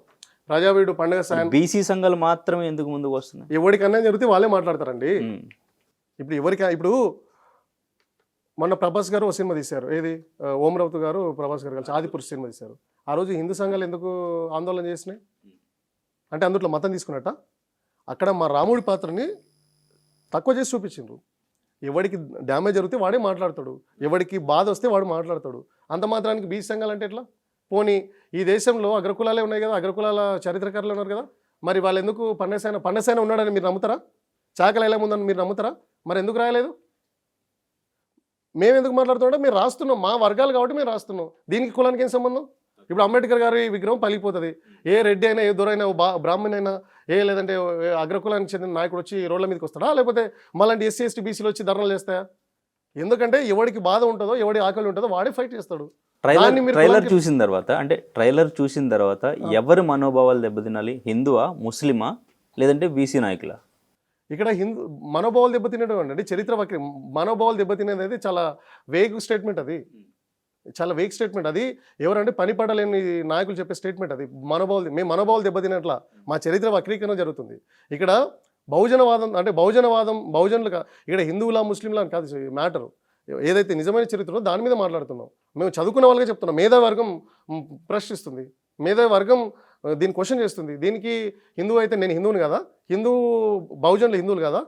ప్రజావీడు పండుగ సాయం బీసీ సంఘాలు మాత్రమే ఎందుకు ముందుకు వస్తున్నాయి? ఎవరికన్నా జరిగితే వాళ్ళే మాట్లాడతారండి. ఇప్పుడు మొన్న ప్రభాస్ గారు ఒక సినిమా తీశారు, ఏది ఓం రౌత్ గారు ప్రభాస్ గారు కలిసి ఆదిపురుష్ సినిమా తీశారు. ఆ రోజు హిందూ సంఘాలు ఎందుకు ఆందోళన చేసినాయి అంటే అందులో మతం తీసుకున్నట్ట. అక్కడ మా రాముడి పాత్రని తక్కువ చేసి చూపించిండ్రు. ఎవడికి డ్యామేజ్ జరిగితే వాడే మాట్లాడతాడు, ఎవడికి బాధ వస్తే వాడు మాట్లాడతాడు. అంత మాత్రానికి బీసీ సంఘాలు అంటే ఎట్లా? పోనీ ఈ దేశంలో అగ్రకులాలే ఉన్నాయి కదా, అగ్రకులాల చరిత్రకారులు ఉన్నారు కదా, మరి వాళ్ళు ఎందుకు పండసేన ఉన్నాడని మీరు నమ్ముతారా? చాకలి ఎలా ఉందని మీరు నమ్ముతారా? మరి ఎందుకు రాయలేదు? మేము ఎందుకు మాట్లాడుతుంటే మీరు రాస్తున్నాం, మా వర్గాలు కాబట్టి మేము రాస్తున్నాం. దీనికి కులానికి ఏం సంబంధం? ఇప్పుడు అంబేద్కర్ గారి విగ్రహం పలిగిపోతుంది. ఏ రెడ్డి అయినా, ఏ దొరైనా, బ్రాహ్మణ్ అయినా, లేదంటే అగ్రకులానికి చెందిన నాయకుడు వచ్చి రోడ్ల మీదకి వస్తాడా? లేకపోతే మళ్ళీ ఎస్సీ ఎస్టీ బీసీలు వచ్చి ధర్నాలు చేస్తాయా? ఎందుకంటే ఎవడికి బాధ ఉంటుందో, ఎవడి ఆకలి ఉంటుందో వాడే ఫైట్ చేస్తాడు. ట్రైలర్ చూసిన తర్వాత ఎవరి మనోభావాలు దెబ్బతినాలి? హిందువా, ముస్లిమా, లేదంటే బీసీ నాయకులా? ఇక్కడ మనోభావాలు దెబ్బతినడం అంటే చరిత్ర మనోభావాలు దెబ్బతినేది చాలా వేగ్ స్టేట్మెంట్. అది చాలా వేగ్ స్టేట్మెంట్. అది ఎవరంటే పని పడలేని నాయకులు చెప్పే స్టేట్మెంట్. అది మేము మనోభావాలు దెబ్బతినట్లా మా చరిత్ర వక్రీకరణ జరుగుతుంది. ఇక్కడ బహుజనవాదం అంటే బహుజనులుగా ఇక్కడ హిందువులా ముస్లింలా అని కాదు మ్యాటరు. ఏదైతే నిజమైన చరిత్రలో దాని మీద మాట్లాడుతున్నాం. మేము చదువుకున్న వాళ్ళకే చెప్తున్నాం. మేధావర్గం ప్రశ్నిస్తుంది, మేధావర్గం దీన్ని క్వశ్చన్ చేస్తుంది. దీనికి హిందువు అయితే నేను హిందువుని కదా, బహుజనులు హిందువులు కదా,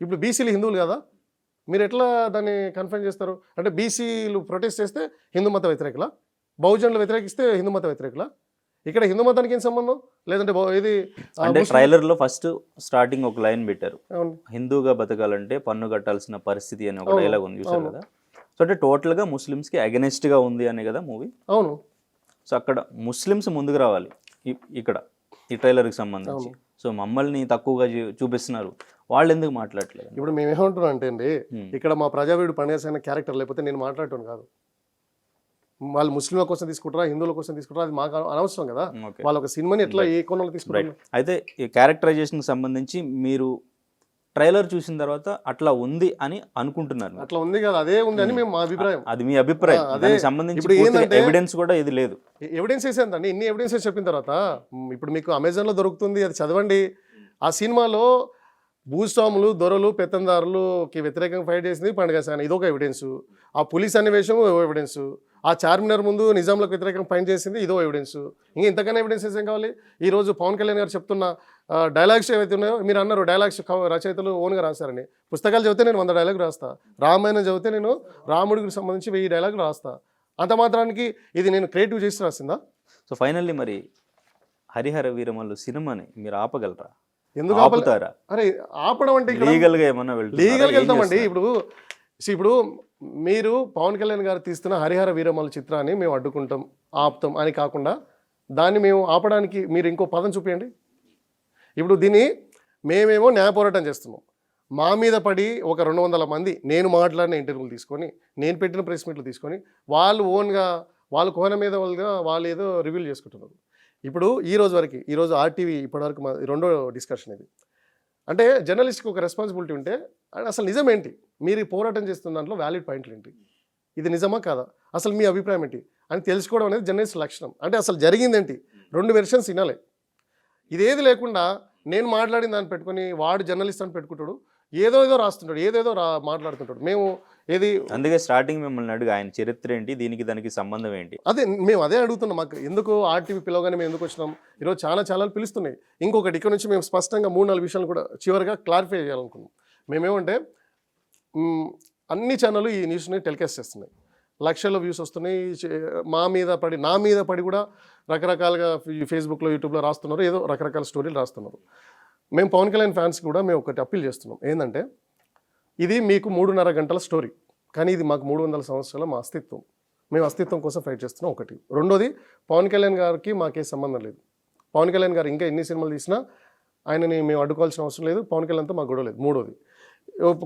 ఇప్పుడు బీసీలు హిందువులు కదా, మీరు ఎట్లా దాన్ని కన్ఫైన్ చేస్తారు? అంటే బీసీలు ప్రొటెస్ట్ చేస్తే హిందూ మత వ్యతిరేకులా, బహుజనులు వ్యతిరేకిస్తే హిందూ మత వ్యతిరేకులా? ఇక్కడ హిందూ మతానికి ఏం సంబంధం? లేదంటే ఇది అంటే ట్రైలర్లో ఫస్ట్ స్టార్టింగ్ ఒక లైన్ పెట్టారు, హిందూగా బతకాలంటే పన్ను కట్టాల్సిన పరిస్థితి అని ఒక డైలాగ్ ఉంది, చూసారు కదా? సో అంటే టోటల్గా ముస్లిమ్స్కి అగెనెస్ట్గా ఉంది అనే కదా మూవీ. అవును. సో అక్కడ ముస్లిమ్స్ ముందుకు రావాలి ఇక్కడ ఈ ట్రైలర్కి సంబంధించి. సో మమ్మల్ని తక్కువగా చూపిస్తున్నారు, వాళ్ళు ఎందుకు మాట్లాడలేదు? ఇప్పుడు మేము ఏమంటున్నాం అంటే అండి, ఇక్కడ మా ప్రజావీడు పండుగ క్యారెక్టర్ లేకపోతే నేను మాట్లాడటం కాదు. వాళ్ళు ముస్లింల కోసం తీసుకుంటారా, హిందువుల కోసం తీసుకుంటారా, అది మాకు అనవసరం కదా. వాళ్ళ ఒక సినిమాని ఎట్లా ఏ కోణంలో తీసుకుంటారు? అయితే ఈ క్యారెక్టరైజేషన్కి సంబంధించి మీరు ట్రైలర్ చూసిన తర్వాత అట్లా ఉంది అని అనుకుంటున్నారు? అట్లా ఉంది కదా, అదే ఉంది అని మేము మా అభిప్రాయం. అది మీ అభిప్రాయం, దానికి సంబంధించి ఎవిడెన్స్ కూడా ఇది లేదు. ఎవిడెన్స్ వేసేందండి, ఇన్ని ఎవిడెన్సెస్ చెప్పిన తర్వాత ఇప్పుడు మీకు అమెజాన్లో దొరుకుతుంది, అది చదవండి. ఆ సినిమాలో భూస్వాములు, దొరలు, పెత్తందారులకి వ్యతిరేకంగా ఫైట్ చేసింది పండుగ సాయన, ఇదొక ఎవిడెన్స్. ఆ పోలీస్ సన్నివేశం ఎవిడెన్స్. ఆ చార్మినార్ ముందు నిజాంలకు వ్యతిరేకంగా ఫైట్ చేసింది, ఇదో ఎవిడెన్స్. ఇంకా ఇంతకన్నా ఎవిడెన్సెస్ ఏం కావాలి? ఈరోజు పవన్ కళ్యాణ్ గారు చెప్తున్న డైలాగ్స్ ఏవైతే ఉన్నాయో, మీరు అన్నారు డైలాగ్స్ రచయితలు ఓన్గా రాస్తారని. పుస్తకాలు చదివితే నేను 100 డైలాగులు రాస్తా, రామాయణం చదివితే నేను రాముడికి సంబంధించి 1000 డైలాగులు రాస్తా. అంత మాత్రానికి ఇది నేను క్రియేటివ్ చేసి రాసిందా? సో ఫైనల్లీ మరి హరిహర వీరమల్లు సినిమాని మీరు ఆపగలరా? ఎందుకు ఆపుతారా? అరే ఆపడం అంటే లీగల్గా ఏమన్నా లీగల్గా వెళ్తామండి. ఇప్పుడు మీరు పవన్ కళ్యాణ్ గారు తీస్తున్న హరిహర వీరమల్లు చిత్రాన్ని మేము అడ్డుకుంటాం, ఆపుతాం అని కాకుండా దాన్ని మేము ఆపడానికి మీరు ఇంకో పదం చూపించండి. ఇప్పుడు దీన్ని మేమేమో న్యాయ పోరాటం చేస్తున్నాం, మా మీద పడి ఒక 200 మంది నేను మాట్లాడిన ఇంటర్వ్యూలు తీసుకొని, నేను పెట్టిన ప్రెస్ మీట్లు తీసుకొని వాళ్ళు ఓన్గా వాళ్ళ కోన మీద వాళ్ళు ఏదో రివ్యూలు చేసుకుంటున్నారు. ఇప్పుడు ఈరోజు ఆర్టీవీ ఇప్పటివరకు మా రెండో డిస్కషన్ ఇది. అంటే జర్నలిస్ట్కి ఒక రెస్పాన్సిబిలిటీ ఉంటే అసలు నిజం ఏంటి, మీరు పోరాటం చేస్తున్న దాంట్లో వ్యాలిడ్ పాయింట్లు ఏంటి, ఇది నిజమా కాదా, అసలు మీ అభిప్రాయం ఏంటి అని తెలుసుకోవడం అనేది జర్నలిస్ట్ లక్షణం. అంటే అసలు జరిగిందేంటి, 2 వెర్షన్స్ వినాలి. ఇదేది లేకుండా నేను మాట్లాడిన దాన్ని పెట్టుకొని వాడు జర్నలిస్ట్ అని పెట్టుకుంటాడు, ఏదో రాస్తుంటాడు, ఏదేదో మాట్లాడుతుంటాడు. మేము ఏది అందుకే స్టార్టింగ్ మిమ్మల్ని అడుగు ఆయన చరిత్ర ఏంటి, దీనికి దానికి సంబంధం ఏంటి? అదే మేము అదే అడుగుతున్నాం. మాకు ఎందుకు ఆర్టీవీ పిలవగానే మేము ఎందుకు వచ్చినాం? ఈరోజు చాలా పిలుస్తున్నాయి. ఇంకొకటి ఇక్కడ నుంచి మేము స్పష్టంగా 3-4 విషయాలు కూడా చివరిగా క్లారిఫై చేయాలనుకున్నాం. మేమేమంటే అన్ని ఛానళ్ళు ఈ న్యూస్ని టెలికాస్ట్ చేస్తున్నాయి, లక్షల్లో వ్యూస్ వస్తున్నాయి. నా మీద పడి కూడా రకరకాలుగా ఫేస్బుక్లో యూట్యూబ్లో రాస్తున్నారు, ఏదో రకరకాల స్టోరీలు రాస్తున్నారు. మేము పవన్ కళ్యాణ్ ఫ్యాన్స్కి కూడా మేము ఒకటి అప్పీల్ చేస్తున్నాం. ఏంటంటే ఇది మీకు 3.5 గంటల స్టోరీ, కానీ ఇది మాకు 300 సంవత్సరాల మా అస్తిత్వం. మేము అస్తిత్వం కోసం ఫైట్ చేస్తున్నాం ఒకటి. రెండోది, పవన్ కళ్యాణ్ గారికి మాకే సంబంధం లేదు. పవన్ కళ్యాణ్ గారు ఇంకా ఎన్ని సినిమాలు తీసినా ఆయనని మేము అడ్డుకోవాల్సిన అవసరం లేదు. పవన్ కళ్యాణ్తో మాకు గొడవ లేదు. మూడోది,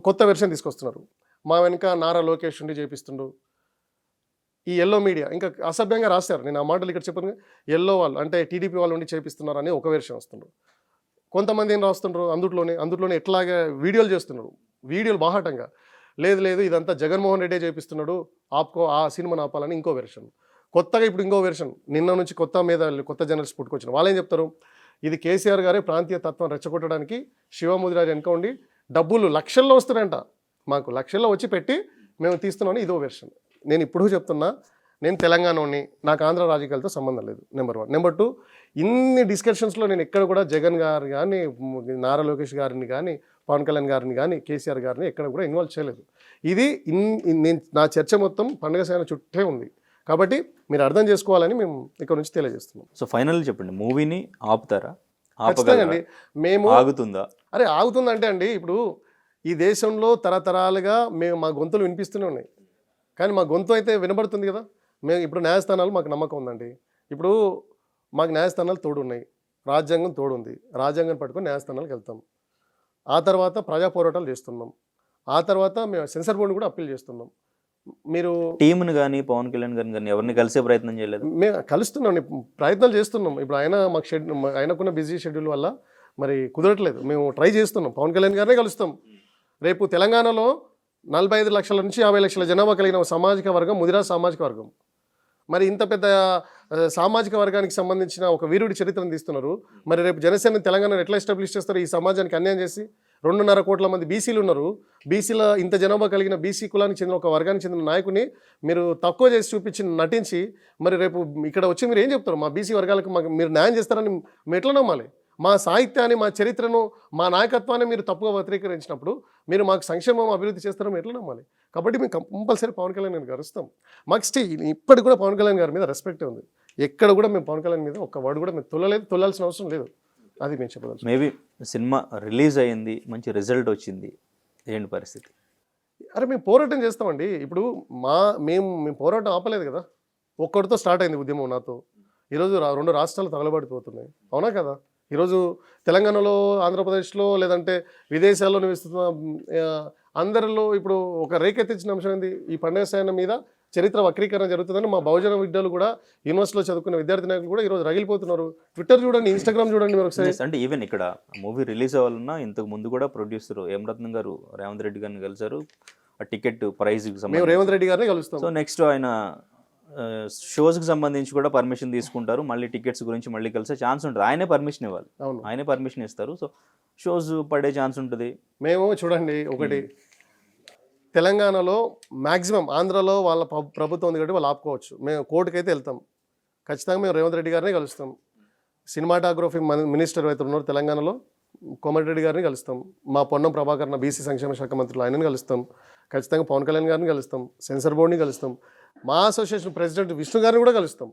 కొత్త వెర్షన్ తీసుకొస్తున్నారు. మా వెనక నారా లోకేష్ ఉండి చేపిస్తుండు. ఈ ఎల్లో మీడియా ఇంకా అసభ్యంగా రాశారు. నేను ఆ మాటలు ఇక్కడ చెప్పాను. ఎల్లో వాళ్ళు అంటే టీడీపీ వాళ్ళు ఉండి చేపిస్తున్నారు అని ఒక వెర్షన్ వస్తుండ్రు. కొంతమంది ఏం రాస్తుండ్రు, అందులోనే ఎట్లాగా వీడియోలు చేస్తున్నారు, వీడియోలు బాహాటంగా. లేదు ఇదంతా జగన్మోహన్ రెడ్డి చేపిస్తున్నాడు, ఆ సినిమాని ఆపాలని ఇంకో వెర్షన్. కొత్తగా ఇప్పుడు ఇంకో వెర్షన్, నిన్న నుంచి కొత్త జర్నలిస్ట్ పుట్టుకొచ్చిన వాళ్ళు ఏం చెప్తారు, ఇది కేసీఆర్ గారే ప్రాంతీయ తత్వం రెచ్చగొట్టడానికి శివముదిరాజు వెనక ఉండి డబ్బులు లక్షల్లో వస్తున్నాయంట, మాకు లక్షల్లో వచ్చి పెట్టి మేము తీస్తున్నామని ఇదో వెర్షన్. నేను ఇప్పుడు చెప్తున్నా, నేను తెలంగాణని, నాకు ఆంధ్ర రాజకీయాలతో సంబంధం లేదు. నెంబర్ 1. నెంబర్ 2, ఇన్ని డిస్కషన్స్లో నేను ఎక్కడ కూడా జగన్ గారు కానీ, నారా లోకేష్ గారిని కానీ, పవన్ కళ్యాణ్ గారిని కానీ, కేసీఆర్ గారిని ఎక్కడ కూడా ఇన్వాల్వ్ చేయలేదు. ఇది నా చర్చ మొత్తం పండుగ సేన చుట్టే ఉంది. కాబట్టి మీరు అర్థం చేసుకోవాలని మేము ఇక్కడ నుంచి తెలియజేస్తున్నాం. సో ఫైనల్ చెప్పండి, మూవీని ఆపుతారా? ఖచ్చితంగా మేము ఆగుతుందా? అరే ఆగుతుందంటే అండి, ఇప్పుడు ఈ దేశంలో తరతరాలుగా మా గొంతులు వినిపిస్తూనే ఉన్నాయి, కానీ మా గొంతు అయితే వినబడుతుంది కదా. మేము ఇప్పుడు న్యాయస్థానాలు మాకు నమ్మకం ఉందండి. ఇప్పుడు మాకు న్యాయస్థానాలు తోడు ఉన్నాయి, రాజ్యాంగం తోడు ఉంది. రాజ్యాంగం పట్టుకొని న్యాయస్థానాలకు వెళ్తాం. ఆ తర్వాత ప్రజా పోరాటాలు చేస్తున్నాం. ఆ తర్వాత మేము సెన్సార్ బోర్డు కూడా అప్పీల్ చేస్తున్నాం. మీరు టీంను కానీ పవన్ కళ్యాణ్ గారిని కానీ ఎవరిని కలిసే ప్రయత్నం చేయలేదు? మేము కలుస్తున్నాం, ప్రయత్నాలు చేస్తున్నాం. ఇప్పుడు ఆయనకున్న బిజీ షెడ్యూల్ వల్ల మరి కుదరట్లేదు. మేము ట్రై చేస్తున్నాం. పవన్ కళ్యాణ్ గారినే కలుస్తాం. రేపు తెలంగాణలో 45 లక్షల నుంచి 50 లక్షల జనాభా కలిగిన సామాజిక వర్గం ముదిరాజ్ సామాజిక వర్గం. మరి ఇంత పెద్ద సామాజిక వర్గానికి సంబంధించిన ఒక వీరుడి చరిత్రను తీస్తున్నారు. మరి రేపు జనసేన తెలంగాణను ఎట్లా ఎస్టాబ్లిష్ చేస్తారు? ఈ సమాజానికి అన్యాయం చేసి 2.5 కోట్ల మంది బీసీలు ఉన్నారు. బీసీల ఇంత జనాభా కలిగిన బీసీ కులానికి చెందిన ఒక వర్గానికి చెందిన నాయకుని మీరు తక్కువ చేసి చూపించి నటించి మరి రేపు ఇక్కడ వచ్చి మీరు ఏం చెప్తారు? మా బీసీ వర్గాలకు మీరు న్యాయం చేస్తారని మేము ఎట్లా నమ్మాలి? మా సాహిత్యాన్ని, మా చరిత్రను, మా నాయకత్వాన్ని మీరు తప్పుగా వక్రీకరించినప్పుడు మీరు మాకు సంక్షేమం అభివృద్ధి చేస్తారని ఎట్లా నమ్మాలి? కాబట్టి మేము కంపల్సరీ పవన్ కళ్యాణ్ గారిని కలుస్తాం. మాకు ఇప్పటికి కూడా పవన్ కళ్యాణ్ గారి మీద రెస్పెక్టే ఉంది. ఎక్కడ కూడా మేము పవన్ కళ్యాణ్ మీద ఒక్క వర్డ్ కూడా మేము తొలాల్సిన అవసరం లేదు. అది మేము చెప్పగలం. మేబీ సినిమా రిలీజ్ అయ్యింది, మంచి రిజల్ట్ వచ్చింది, ఏంటి పరిస్థితి? అరే మేము పోరాటం చేస్తామండి. ఇప్పుడు మేము పోరాటం ఆపలేదు కదా. ఒక్కడితో స్టార్ట్ అయింది ఉద్యమం నాతో. ఈరోజు 2 రాష్ట్రాలు తగలబడిపోతున్నాయి, అవునా కదా? ఈరోజు తెలంగాణలో, ఆంధ్రప్రదేశ్లో, లేదంటే విదేశాల్లో నివసిస్తున్న అందరిలో ఇప్పుడు ఒక రేకెత్తించిన అంశం ఏంది? ఈ పండుగ సేన మీద చరిత్ర వక్రీకరణ జరుగుతుందని మా బహుజన విద్యలు కూడా, యూనివర్సిటీలో చదువుకున్న విద్యార్థి నాయకులు కూడా ఈరోజు రగిలిపోతున్నారు. ట్విట్టర్ చూడండి, ఇన్స్టాగ్రామ్ చూడండి మీరు ఒకసారి. అంటే ఈవెన్ ఇక్కడ మూవీ రిలీజ్ అవ్వాలన్నా ఇంతకు ముందు కూడా ప్రొడ్యూసర్ రత్నం గారు రేవంత్ రెడ్డి గారిని కలిసారు. ఆ టికెట్ ప్రైస్ మేము రేవంత్ రెడ్డి గారిని కలుస్తాం. సో నెక్స్ట్ ఆయన షోస్కి సంబంధించి కూడా పర్మిషన్ తీసుకుంటారు. మళ్ళీ టికెట్స్ గురించి మళ్ళీ కలిసే ఛాన్స్ ఉంటుంది. ఆయనే పర్మిషన్ ఇవ్వాలి, ఆయనే పర్మిషన్ ఇస్తారు. సో షోస్ పడే ఛాన్స్ ఉంటుంది. మేము చూడండి, ఒకటి తెలంగాణలో మ్యాక్సిమం, ఆంధ్రాలో వాళ్ళ ప్రభుత్వం ఉంది కాబట్టి వాళ్ళు ఆపుకోవచ్చు. మేము కోర్టుకి అయితే వెళ్తాం. ఖచ్చితంగా మేము రేవంత్ రెడ్డి గారిని కలుస్తాం. సినిమాటోగ్రఫీ మినిస్టర్ అయితే ఉన్నారు తెలంగాణలో, కోమటిరెడ్డి గారిని కలుస్తాం. మా పొన్నం ప్రభాకర్ బీసీ సంక్షేమ శాఖ మంత్రులు, ఆయనని కలుస్తాం. ఖచ్చితంగా పవన్ కళ్యాణ్ గారిని కలుస్తాం. సెన్సార్ బోర్డుని కలుస్తాం. మా అసోసియేషన్ ప్రెసిడెంట్ విష్ణు గారిని కూడా కలుస్తాం.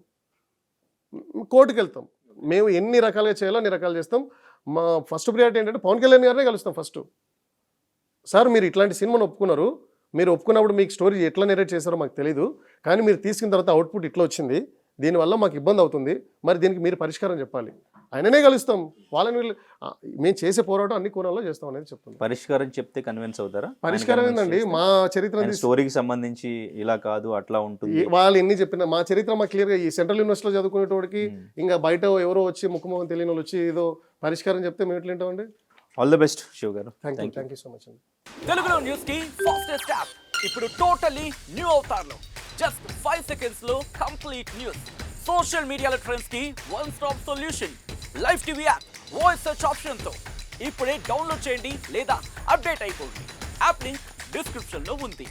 కోర్టుకి వెళ్తాం. మేము ఎన్ని రకాలుగా చేయాలో అన్ని రకాలు చేస్తాం. మా ఫస్ట్ ప్రియారిటీ ఏంటంటే పవన్ కళ్యాణ్ గారినే కలుస్తాం ఫస్ట్. సార్ మీరు ఇట్లాంటి సినిమాను ఒప్పుకున్నారు, మీరు ఒప్పుకున్నప్పుడు మీకు స్టోరీ ఎట్లా నెరేట్ చేశారో మాకు తెలీదు, కానీ మీరు తీసుకున్న తర్వాత అవుట్పుట్ ఇట్లా వచ్చింది, దీనివల్ల మాకు ఇబ్బంది అవుతుంది, మరి దీనికి మీరు పరిష్కారం చెప్పాలి. ఆయననే కలుస్తాం. వాళ్ళని మేము చేసే పోరాటం అన్ని కోణాల్లో చేస్తాం అనేది చెప్తాం. పరిష్కారం చెప్తే కన్విన్స్ అవుతారా? పరిష్కారం ఏంటండి, మా చరిత్ర స్టోరీకి సంబంధించి ఇలా కాదు అట్లా ఉంటుంది. వాళ్ళు ఎన్ని చెప్పినా మా చరిత్ర మాకు క్లియర్గా, ఈ సెంట్రల్ యూనివర్సిటీలో చదువుకునేటోడికి ఇంకా బయట ఎవరో వచ్చి ముఖముఖం తెలియని వాళ్ళు వచ్చి ఏదో పరిష్కారం చెప్తే మేము ఎట్లా వింటామండి? ఆల్ ద బెస్ట్ శివ్ గారు. థ్యాంక్ యూ సో మచ్ అండి. తెలుగులో న్యూస్ కి ఫాస్టెస్ట్ యాప్ ఇప్పుడు టోటల్లీ న్యూ అవతార్లో. జస్ట్ 5 సెకండ్స్ లో కంప్లీట్ న్యూస్, సోషల్ మీడియాలో ట్రెండ్స్ కి one stop solution, live TV app, voice search option తో ఇప్పుడే డౌన్లోడ్ చేయండి లేదా అప్డేట్ అయిపోండి. యాప్ లింక్ డిస్క్రిప్షన్ లో ఉంది.